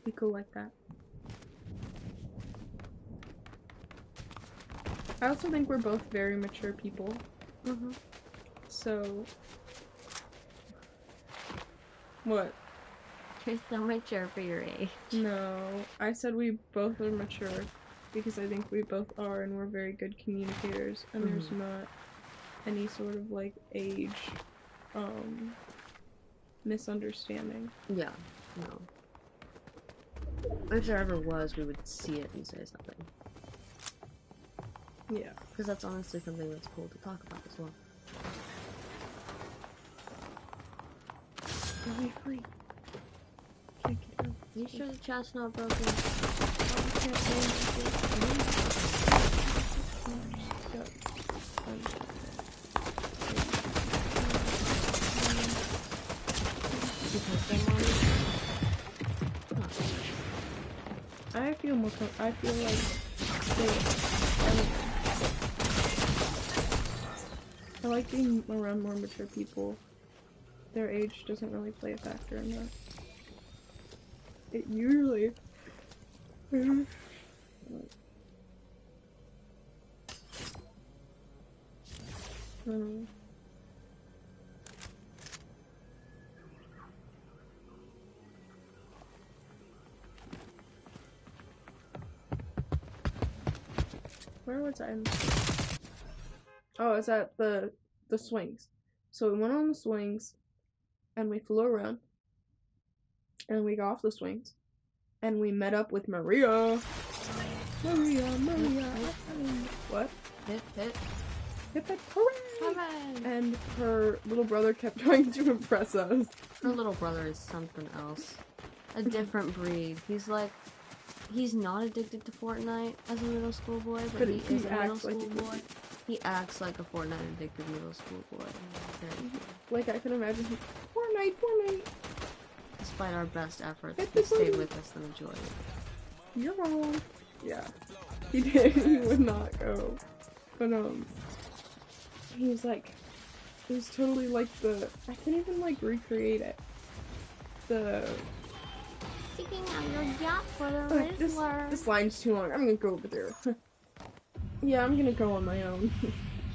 Be cool like that. I also think we're both very mature people. So, what? You're so mature for your age. No, I said we both are mature because I think we both are, and we're very good communicators, and there's not any sort of, like, age misunderstanding. Yeah, no. If there ever was, we would see it and say something. Yeah. Because that's honestly something that's cool to talk about as well. Are we free? Can't get out. You sure the chat's not broken? Oh, I can't say anything. Because they want I feel more I feel like I like being around more mature people. Their age doesn't really play a factor in that. It usually Where was I? Oh, it's at the swings. So we went on the swings, and we flew around, and we got off the swings, and we met up with Maria. Maria. What? Hit. Hip hip hooray! And her little brother kept trying to impress us. Her little brother is something else. A different breed. He's not addicted to Fortnite as a middle school boy, but he is a middle school boy. He acts like a Fortnite addicted middle school boy. Like, I can imagine him. Fortnite! Despite our best efforts, he stayed with us the majority. You're wrong. Yeah. He did. He would not go. But, he was like, it was totally like I can't even, like, recreate it. Sticking out your yacht for the Rizzler. This line's too long. I'm gonna go over there. Yeah, I'm gonna go on my own.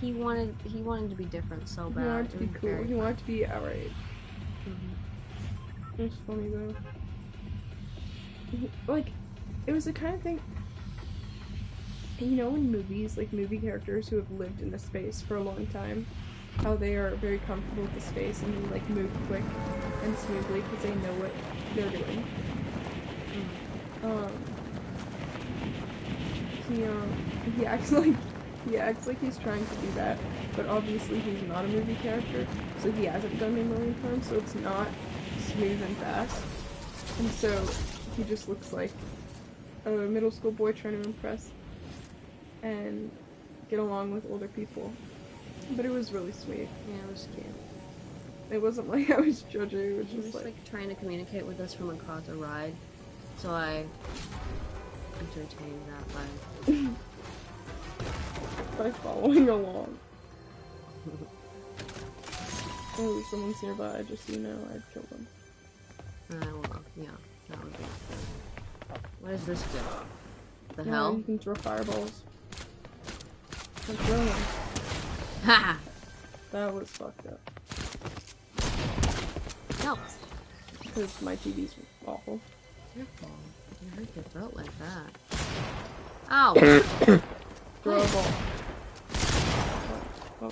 He wanted to be different so bad. He wanted to be cool. He wanted to be our age. It's funny though. Like, it was the kind of thing, you know, in movies, like movie characters who have lived in the space for a long time, how they are very comfortable with the space and they, like, move quick and smoothly because they know what they're doing. He acts like he's trying to do that, but obviously he's not a movie character, so he hasn't done it a million times, so it's not smooth and fast. And so he just looks like a middle school boy trying to impress and get along with older people. But it was really sweet. Yeah, it was cute. It wasn't like I was judging. It was He was just like trying to communicate with us from across a ride, so I entertained that by following along. Oh, someone's nearby. Just so you know, I'd kill them. well, yeah, that would be. What does this do? The Yeah, hell? you can throw fireballs. I'm throwing. Ha! That was fucked up. No. Because my TV's awful. Careful. You hurt your throat like that. Ow! Throw a ball. Oh.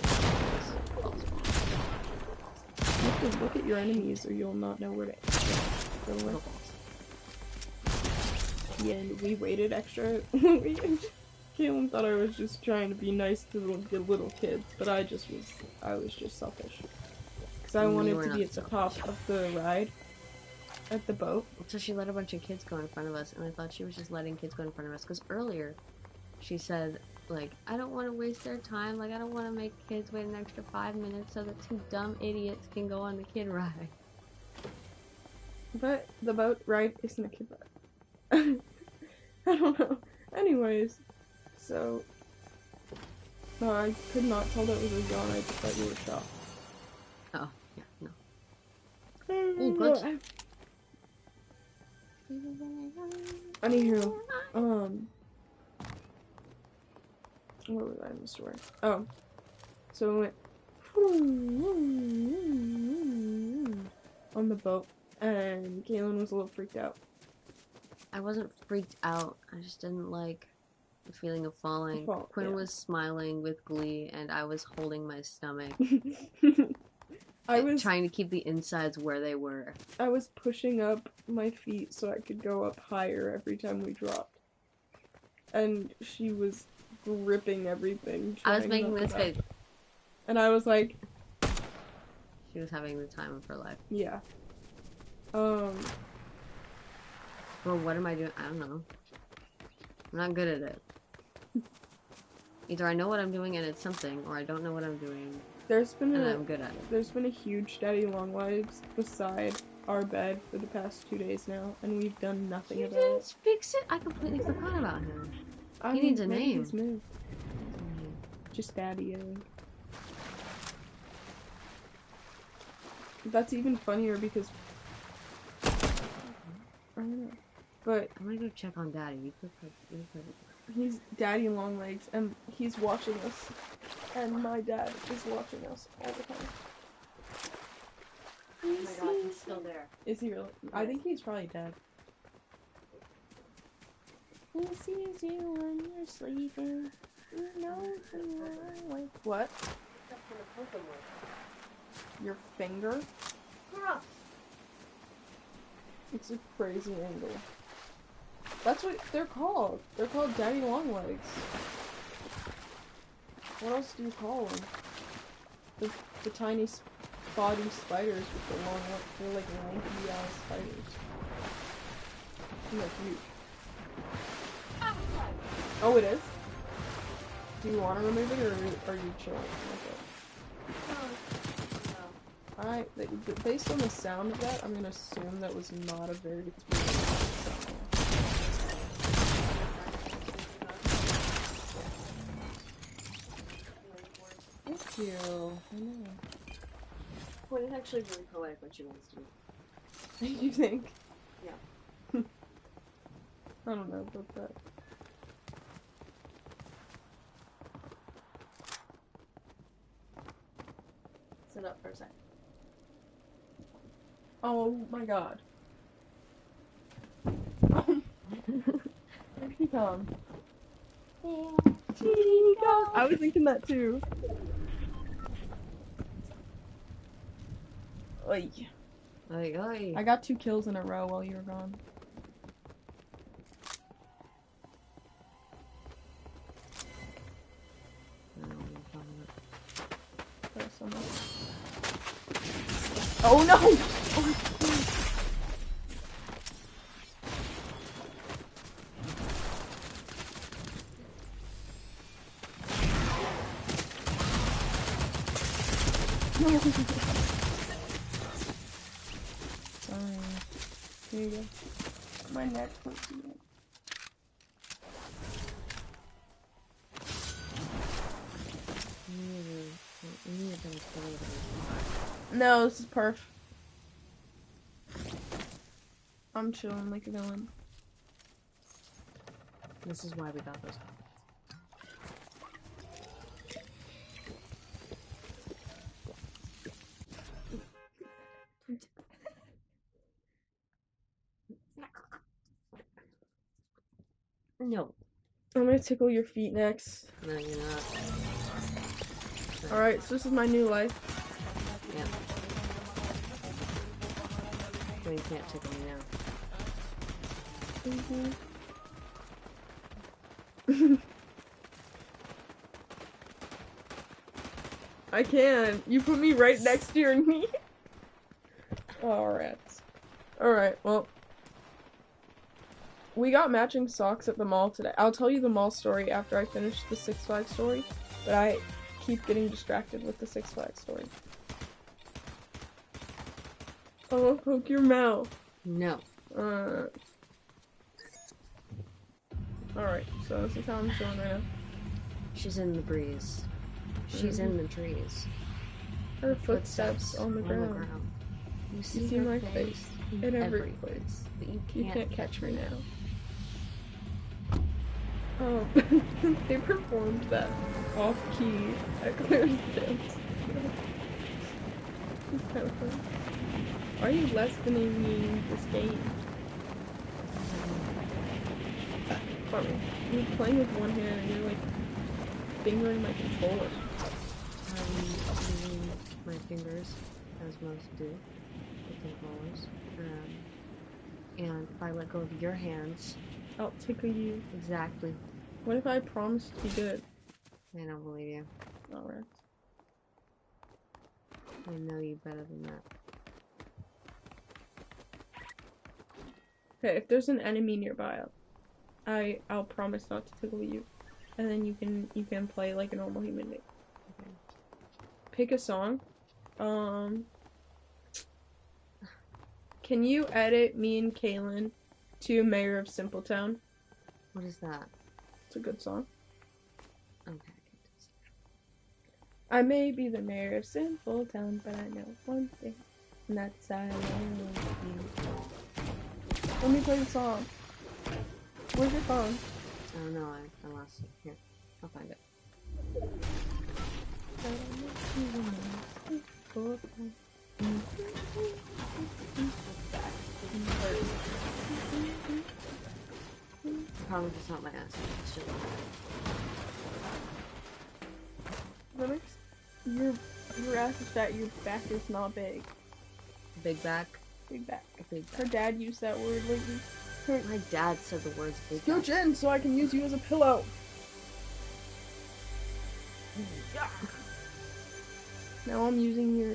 You have to look at your enemies or you'll not know where to throw it. Yeah, and we waited extra. Kaelin thought I was just trying to be nice to the little kids, but I was just selfish. Because I wanted to be at the top of the ride. At the boat. So she let a bunch of kids go in front of us, and I thought she was just letting kids go in front of us, because earlier she said, like, I don't want to waste their time, like, I don't want to make kids wait an extra 5 minutes so that two dumb idiots can go on the kid ride. But the boat ride isn't a kid ride. I don't know. Anyways, so I could not tell that was a yawn, I just thought you were shocked. Oh, yeah, no. Oh, good. Anywho, where was I in the story? Oh, so we went on the boat, and Kaelin was a little freaked out. I wasn't freaked out, I just didn't like the feeling of falling. Quinn was smiling with glee, and I was holding my stomach. I was trying to keep the insides where they were. I was pushing up my feet so I could go up higher every time we dropped. And she was gripping everything. I was making this face. And I was like... She was having the time of her life. Yeah. Well, what am I doing? I don't know. I'm not good at it. Either I know what I'm doing and it's something, or I don't know what I'm doing. I'm good at it. There's been a huge daddy long legs beside our bed for the past 2 days now, and we've done nothing about it. You didn't fix it? I completely forgot about him. He needs a name. He's moved. Just daddy, I think. That's even funnier because I don't know. But I'm gonna go check on daddy. He's daddy long legs, and he's watching us. And my dad is watching us all the time. Oh my god, he's still there. Is he really? I think he's probably dead. He sees you when you're sleeping. He knows you are awake. What? Your finger? Ah. It's a crazy angle. That's what they're called. They're called daddy long legs. What else do you call them? The tiny spotty spiders with the long legs. They're like lanky ass spiders. And they're huge. Oh, it is? Do you want to remove it, or are you chilling with it? Alright, based on the sound of that, I'm gonna assume that was not a very good sound. Thank you. I know. Well, it's actually really poetic when she wants to be. You think? Yeah. I don't know about that. Sit up for a second. Oh my god. Here he comes. Here he comes. I was thinking that too. Oy. Oy, oy. I got 2 kills in a row while you were gone. Oh no! Oh, Here you go. My neck hurts again. No, this is perf. I'm chilling like a villain. This is why we got those. No. I'm gonna tickle your feet next. No, you're not. Alright, so this is my new life. Yeah. So you can't tickle me now. I can. You put me right next to your knee. Alright. Alright, well. We got matching socks at the mall today. I'll tell you the mall story after I finish the Six Flags story, but I keep getting distracted with the Six Flags story. Oh, poke your mouth. No. Alright, so this is how I'm showing right now. She's in the breeze. She's in the trees. Her footsteps on the ground. You You see see her my face face in every place. but you You can't catch me now. Oh, they performed that off-key at Claire's dance. It's kind of fun. Why are you lesbianing this game? Funny. You're playing with one hand and you're like fingering my controller. I'm using my fingers, as most do, with controllers. And if I let go of your hands, I'll tickle you. exactly, What if I promise to be good? I don't believe you. Alright. I know you better than that. Okay, if there's an enemy nearby, I'll promise not to tickle you, and then you can play like a normal human being. Okay. Pick a song. Can you edit me and Kaelin to Mayor of Simpletown? What is that? It's a good song. Okay. I may be the mayor of Simpletown, but I know one thing, and that's I love you. Let me play the song. Where's your phone? I don't know, I lost it. Here, I'll find it. I promise it's not my ass. It's just That makes your ass is fat, your back is not big. big back. Big back. Big back. Her dad used that word lately. My dad said the words big back. Scooch in so I can use you as a pillow. Now I'm using your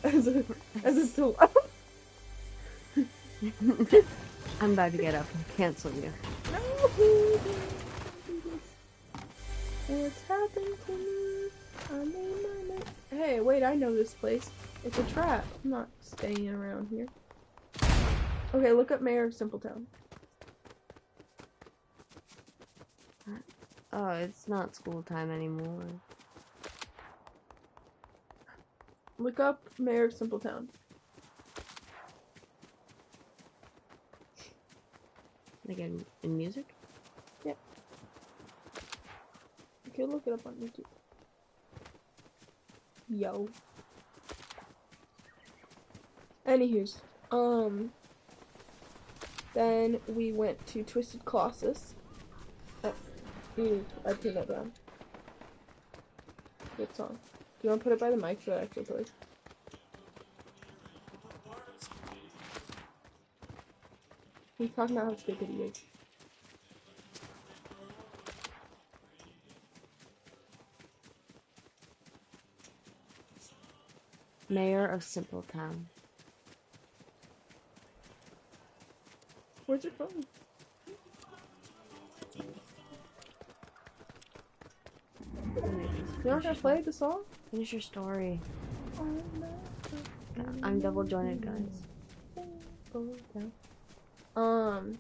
as a pillow. I'm about to get up and cancel you. No, what's happened to me? I made my mistake. Hey, wait, I know this place. It's a trap. I'm not staying around here. Okay, look up Mayor of Simpletown. Oh, it's not school time anymore. Look up Mayor of Simpletown. Like in music? Yep. You can look it up on YouTube. Yo. Anywho's, then we went to Twisted Colossus. I turned that down. Good song. Do you want to put it by the mic so it actually plays? He's talking about how stupid he is. Mayor of Simpletown. Where's your phone? You're not gonna play the song? Finish your story. I'm double jointed, guys. slow down.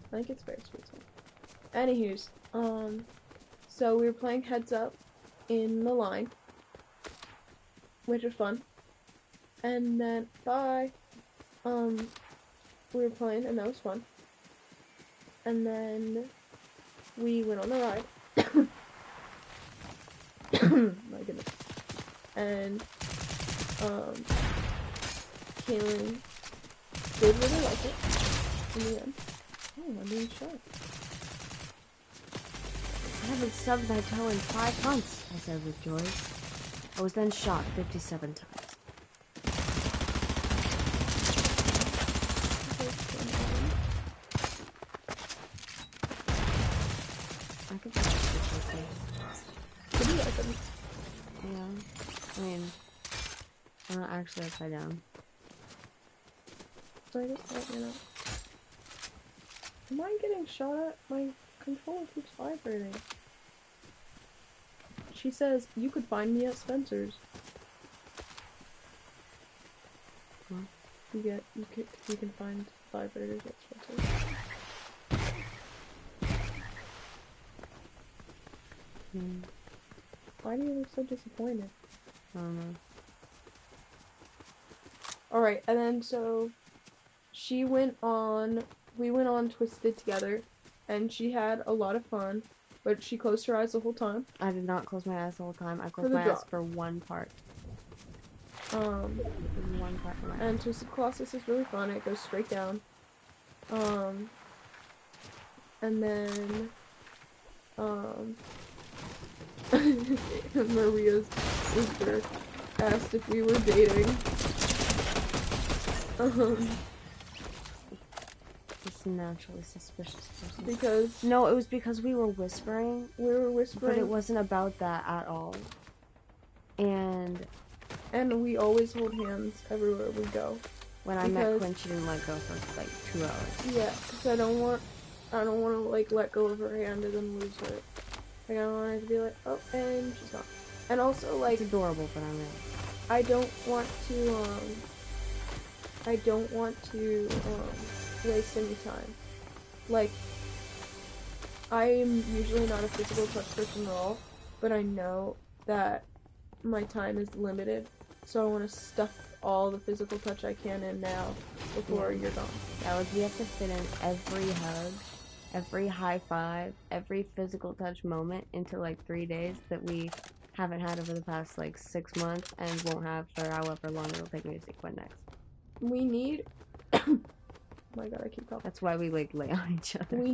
I think it's very sweet song. Anywho's, so we were playing Heads Up in the line, which was fun. And then, we were playing, and that was fun. And then we went on the ride. My goodness. And, Kaelin did really like it in the end. Oh, I'm being shot. I haven't stubbed my toe in 5 months, I said with joy. I was then shot 57 times. I could just switch my Did you like them? Yeah. I mean, I'm not actually upside down. So I just let you know. Am I getting shot at? My controller keeps vibrating. She says, you could find me at Spencer's. What? You can find vibrators at Spencer's. Why do you look so disappointed? I don't know. Alright, and then so we went on Twisted together, and she had a lot of fun, but she closed her eyes the whole time. I did not close my eyes the whole time. I closed the my eyes drop. for one part. One part of my And Twisted Colossus is really fun. It goes straight down. And then, Maria's sister asked if we were dating. Just a naturally suspicious person. Because No, it was because we were whispering, we were whispering, but it wasn't about that at all. And we always hold hands everywhere we go. when I met Quinn, she didn't let go for like 2 hours. Yeah, because I don't want to like let go of her hand and then lose her. Like I want her to be like, oh, and she's gone. And also like, It's adorable, but I'm I don't want to waste any time. Like, I'm usually not a physical touch person at all, but I know that my time is limited, so I want to stuff all the physical touch I can in now before you're gone. Yeah, like we have to fit in every hug, every high five, every physical touch moment into like 3 days that we haven't had over the past like 6 months and won't have for however long it'll take me to see Quinn next. We need oh my god, I keep talking. That's why we like lay on each other. We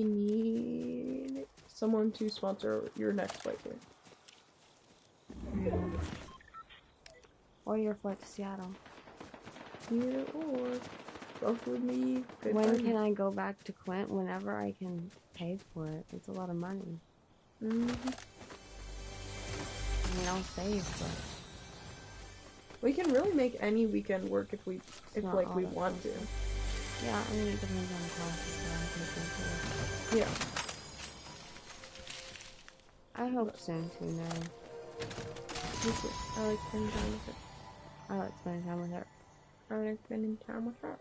need someone to sponsor your next flight here. Or your flight to Seattle. Either or. Both would be good. When can I go back to Quinn? Whenever I can pay for it. It's a lot of money. Mm-hmm. I mean, I'll save, but We can really make any weekend work if we not like all we that want to. yeah, I mean, it depends on the classes that I'm taking too. Yeah. I hope soon to know. Me too. I like spending time with her. I like spending time with her. I like spending time with her.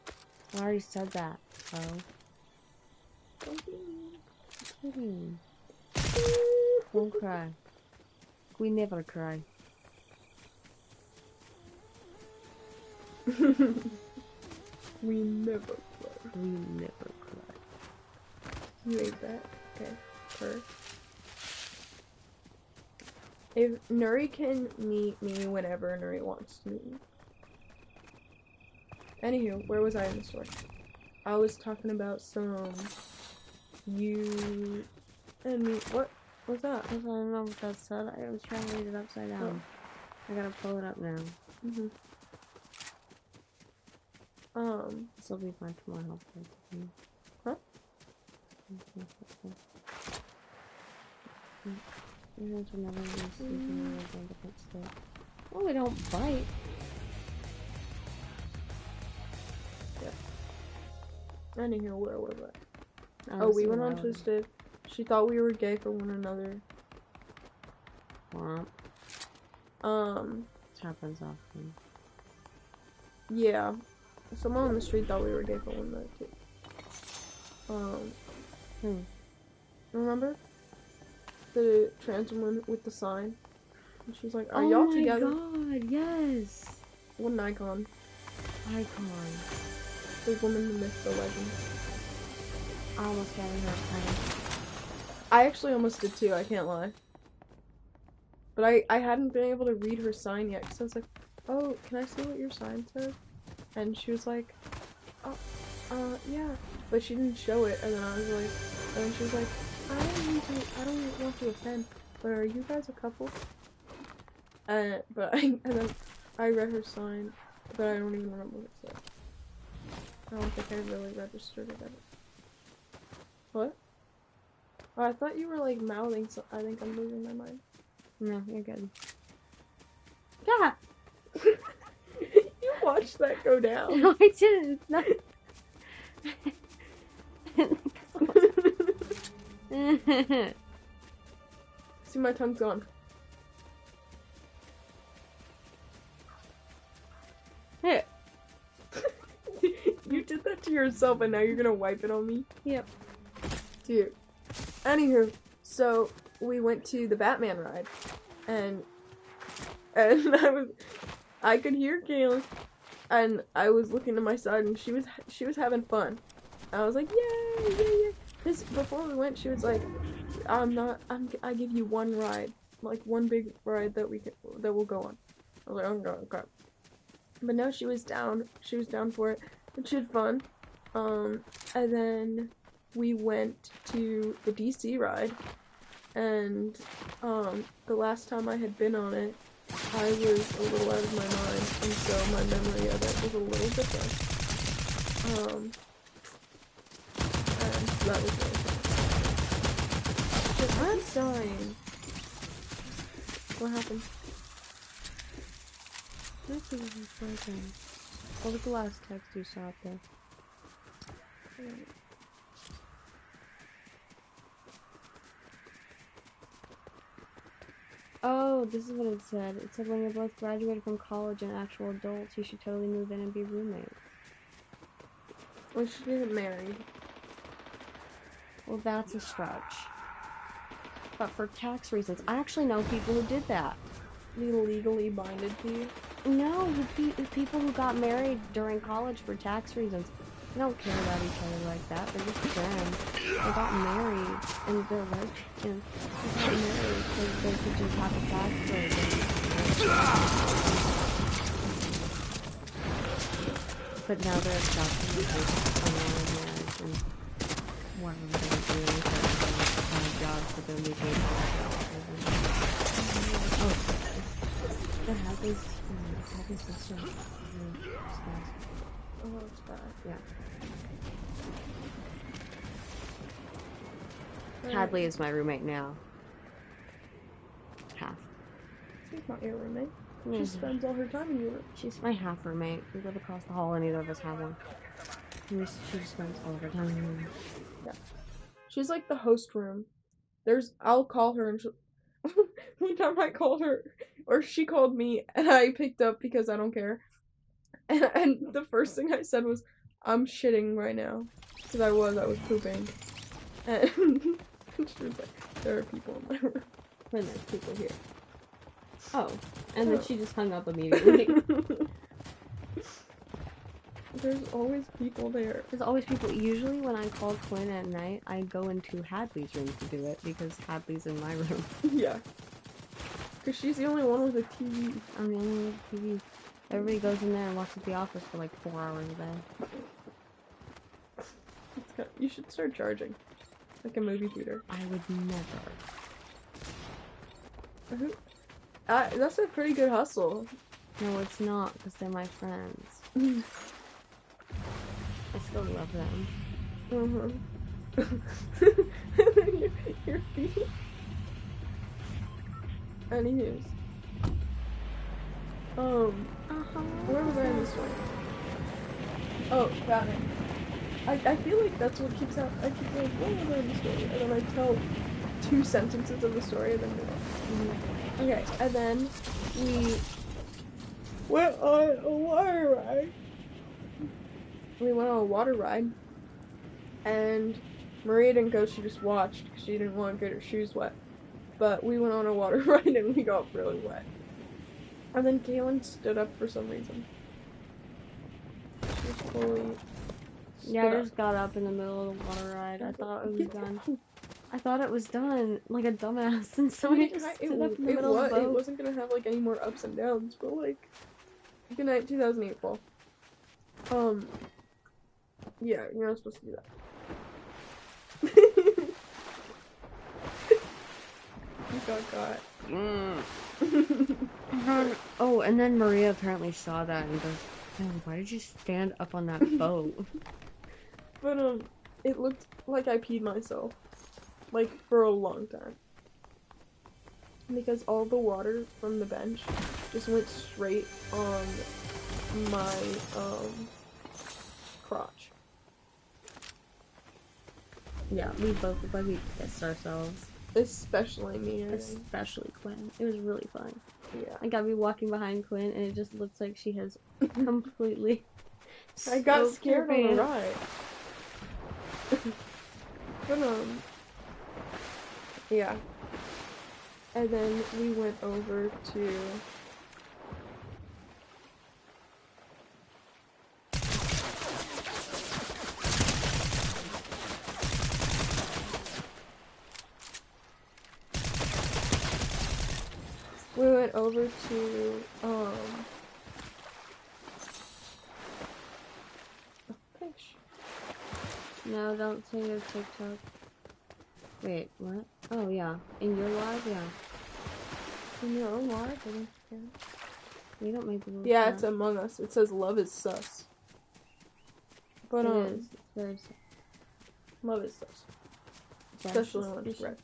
I already said that, so. Kidding. Don't cry. We never cry. We never play. We never cry. You ate that? Okay. Her. If Nuri can meet me whenever Nuri wants to meet me. Anywho, where was I in the story? I was talking about some you and me. What was that? I don't know what that said. I was trying to read it upside down. I gotta pull it up now. Mm-hmm. This will be fun for my health. Huh? Oh, we don't bite. Anywho, where was I? Oh, Oh, we went on Twisted. She thought we were gay for one another. Womp. Um, This happens often. Yeah. Someone on the street thought we were gay for one night, too. Remember? The trans woman with the sign? And she was like, are y'all together? Oh my god, yes! What an icon. Icon. The woman, the myth, the legend. I almost got in her sign. I actually almost did too, I can't lie. But I hadn't been able to read her sign yet, because I was like, oh, can I see what your sign says? And she was like, oh, yeah. But she didn't show it, and then I was like, and then she was like, I don't want to offend, but are you guys a couple? And then I read her sign, but I don't even remember what it said. I don't think I really registered it ever. What? Oh, I thought you were like mouthing, so I think I'm losing my mind. No, you're good. Yeah! You watched that go down. No, I didn't. No. See, my tongue's gone. Hey. You did that to yourself and now you're gonna wipe it on me? Yep. Dude. Anywho, so we went to the Batman ride and I could hear Kaelin and I was looking to my side and she was having fun. I was like, yay, yay, yay. Cause before we went, she was like, I give you one ride, like one big ride that we'll go on. I was like, okay. But no, she was down for it, and she had fun. And then we went to the DC ride, and the last time I had been on it, I was a little out of my mind, and so my memory of it was a little different. And so that was really fun. I'm dying. What happened? Nothing was broken. What was the last text you saw up there? Oh, this is what it said. It said when you're both graduated from college and actual adults, you should totally move in and be roommates. Well, she didn't marry. Well, that's a stretch. But for tax reasons, I actually know people who did that. Be legally binded to you? No, people who got married during college for tax reasons. They don't care about each other like that. They're just friends. They got married, and they're lesbians. They got married because they could just have a tax break. But now they're stuck in the marriage and whatever they're doing. They're jobs, but they'll be paid for that. Oh, that happens. Happens to so. Oh, it's bad. Yeah. Hadley is my roommate now. Half. She's not your roommate. She spends all her time in your room. She's my half roommate. We live across the hall and neither of us have one. She just spends all of her time in her room. Yeah. She's like the host room. I'll call her and one time I called her, or she called me, and I picked up because I don't care. And the first thing I said was, I'm shitting right now. Because I was pooping. And she was like, there are people in my room. When there's people here. Oh, and then she just hung up immediately. There's always people there. There's always people. Usually when I call Quinn at night, I go into Hadley's room to do it because Hadley's in my room. Yeah. Because she's the only one with a TV. I'm the only one with a TV. Everybody goes in there and watches The Office for like 4 hours a day. You should start charging. Like a movie theater. I would never. That's a pretty good hustle. No, it's not, because they're my friends. I still love them. Your feet. Anywho's. Where was I in the story? Oh, Batman. I feel like that's what keeps out. I keep like, where was I in the story? And then I tell 2 sentences of the story and then move on. Okay, and then went on a water ride. We went on a water ride, and Maria didn't go, she just watched because she didn't want to get her shoes wet. But we went on a water ride and we got really wet. And then Kaelin stood up for some reason. She was fully Yeah, I stood up. just got up in the middle of the water ride. I thought it was Get done. down. I thought it was done, like a dumbass, and so I mean, I just stood up in the middle of the it boat. wasn't gonna have like any more ups and downs, but like, good night 2008 fall. Yeah, you're not supposed to do that. You got. Oh, and then Maria apparently saw that and goes, "Man, why did you stand up on that boat?" But it looked like I peed myself, like for a long time, because all the water from the bench just went straight on my crotch. Yeah, we both looked like we pissed ourselves. Especially me. Especially Quinn. It was really fun. Yeah. I got me walking behind Quinn, and it just looks like she has completely. I got soaked scared her on the pants. ride. But yeah. And then we went over to a fish. No, don't say your TikTok. Wait, what? Oh, yeah. In your live? Yeah. In your own life, I don't care. We don't make the rules. Yeah, for it's that. Among Us. It says love is sus. But It is. It's very love is sus. that's Especially when it's red.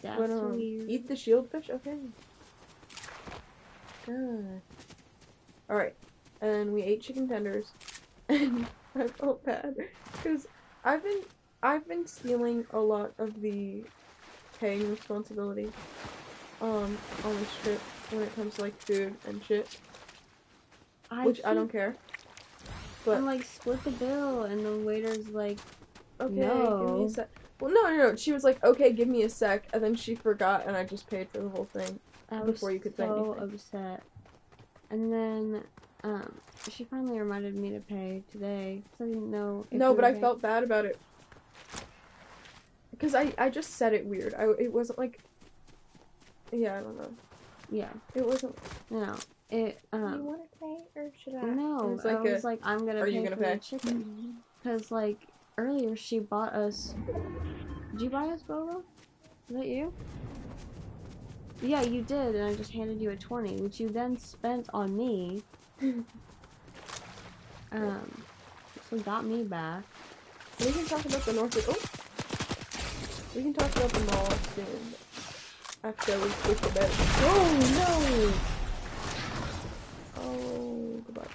That's But weird. eat the shield fish? Okay. Good. Alright. And then we ate chicken tenders. And I felt bad. Because I've been stealing a lot of the paying responsibility on this trip when it comes to like food and shit. Which I don't care. But I'm like, split the bill, and the waiter's like, okay, no. give me a sec. Well, no. She was like, okay, give me a sec, and then she forgot, and I just paid for the whole thing I before was you could say so anything. upset. And then, she finally reminded me to pay today, because I didn't know if No, we but were I paying. felt bad about it. Because I just said it weird. It wasn't like... Yeah, I don't know. Yeah. It wasn't... No. It, Do you want to pay or should I? No, It was like I'm gonna are pay you gonna for pay? the chicken. Because, like, earlier she bought us... Did you buy us boba? Is that you? Yeah, you did, and I just handed you a 20, which you then spent on me. So got me back. We can talk about the North... Oh! We can talk about the mall soon. After we put the bed. Oh, no! Oh, goodbye.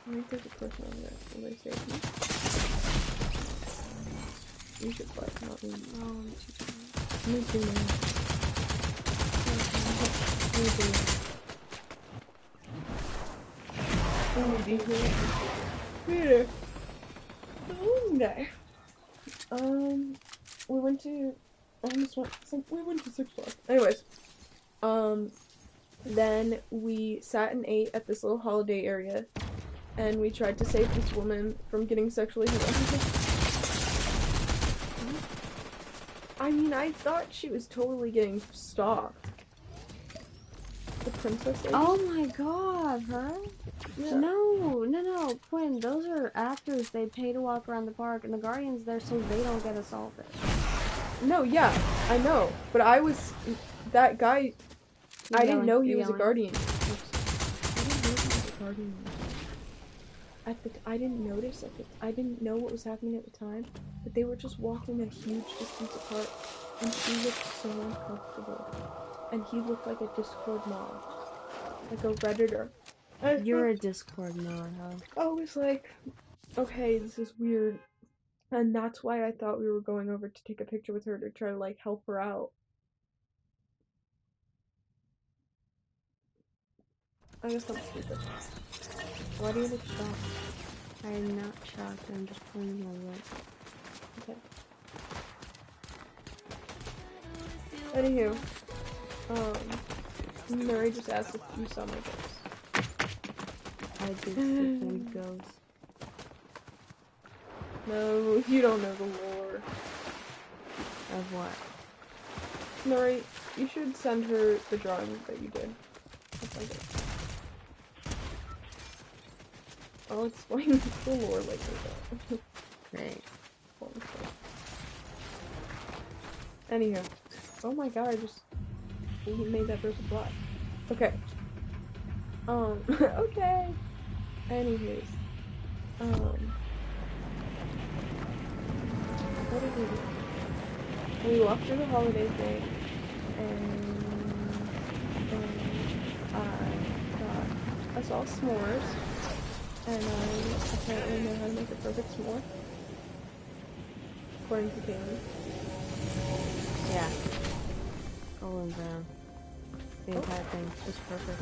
I think there's a person over there. Will they save me? You should fight, not me. Oh, I'm too tired. Me too, man. Me too. Oh, be here. Peter. Okay. We went to... we went to Six Flags. Anyways. Then we sat and ate at this little holiday area. And we tried to save this woman from getting sexually harassed. I mean, I thought she was totally getting stalked. The princess lady? Oh my god, her? Yeah. No, Quinn, those are actors they pay to walk around the park, and the Guardian's there so they don't get assaulted. No, yeah, I know. But I was... That guy... I didn't know he was a guardian. I didn't know he was a guardian. I didn't notice at I didn't know what was happening at the time, but they were just walking a huge distance apart, and she looked so uncomfortable, and he looked like a Discord mod, like a Redditor. You're a Discord mod, huh? I was like, okay, this is weird, and that's why I thought we were going over to take a picture with her to try to like help her out. I guess I'm stupid. Why do you look shocked? I am not shocked. I'm just pulling my lip. Okay. Anywho, Murray just asked if you saw my ghost. I did see Quinn's ghost. No, you don't know the lore. Of what? Murray, you should send her the drawing that you did. That's like it. I'll explain the lore later though. Great. Anywho. Oh my god, I just made that person fly. Okay. Okay. Anyways. What did we do? We walked through the holiday thing, and I got us all s'mores, and I apparently know how to make a perfect s'more. According to Kaelin. Yeah. Golden brown. The entire thing. Just perfect.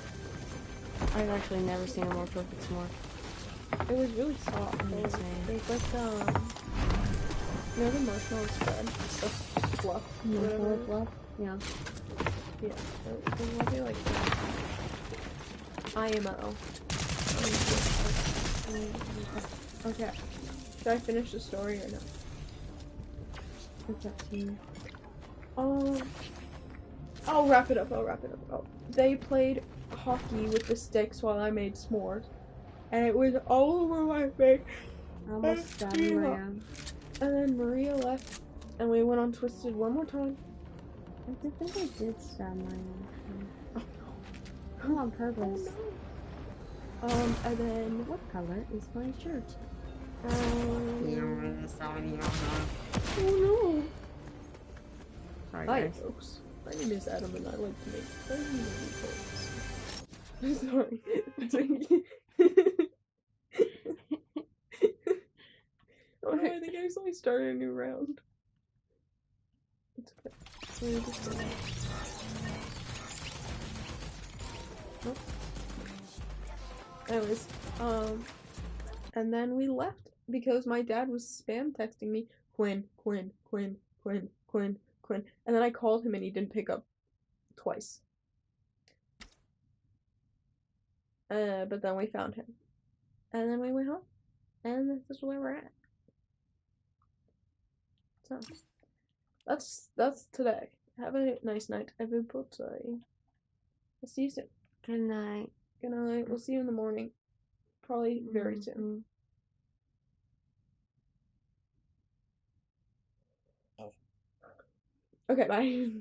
I've actually never seen a more perfect s'more. It was really soft. It was like, you know the marshmallow spread? The fluff. Marshmallow fluff? Yeah. Yeah. It was really like IMO. Okay. Should I finish the story or no? It's up to you. I'll wrap it up. Oh, they played hockey with the sticks while I made s'mores, and it was all over my face. I almost stabbed Maria. And then Maria left, and we went on Twisted one more time. I think I did stab Maria. Oh, on purpose. Oh, no. And then What color is my shirt? oh no. Sorry, Hi, guys. folks. My name is Adam, and I like to make funny videos. Sorry. Oh no, I think I accidentally started a new round. It's okay. We'll just go back. Nope. Anyways, and then we left because my dad was spam texting me, Quinn, Quinn, Quinn, Quinn, Quinn, Quinn, and then I called him and he didn't pick up twice. But then we found him, and then we went home, and this is where we're at. So that's today. Have a nice night, everybody. I'll see you soon. Good night. Good night. We'll see you in the morning. Probably very soon. Okay, bye.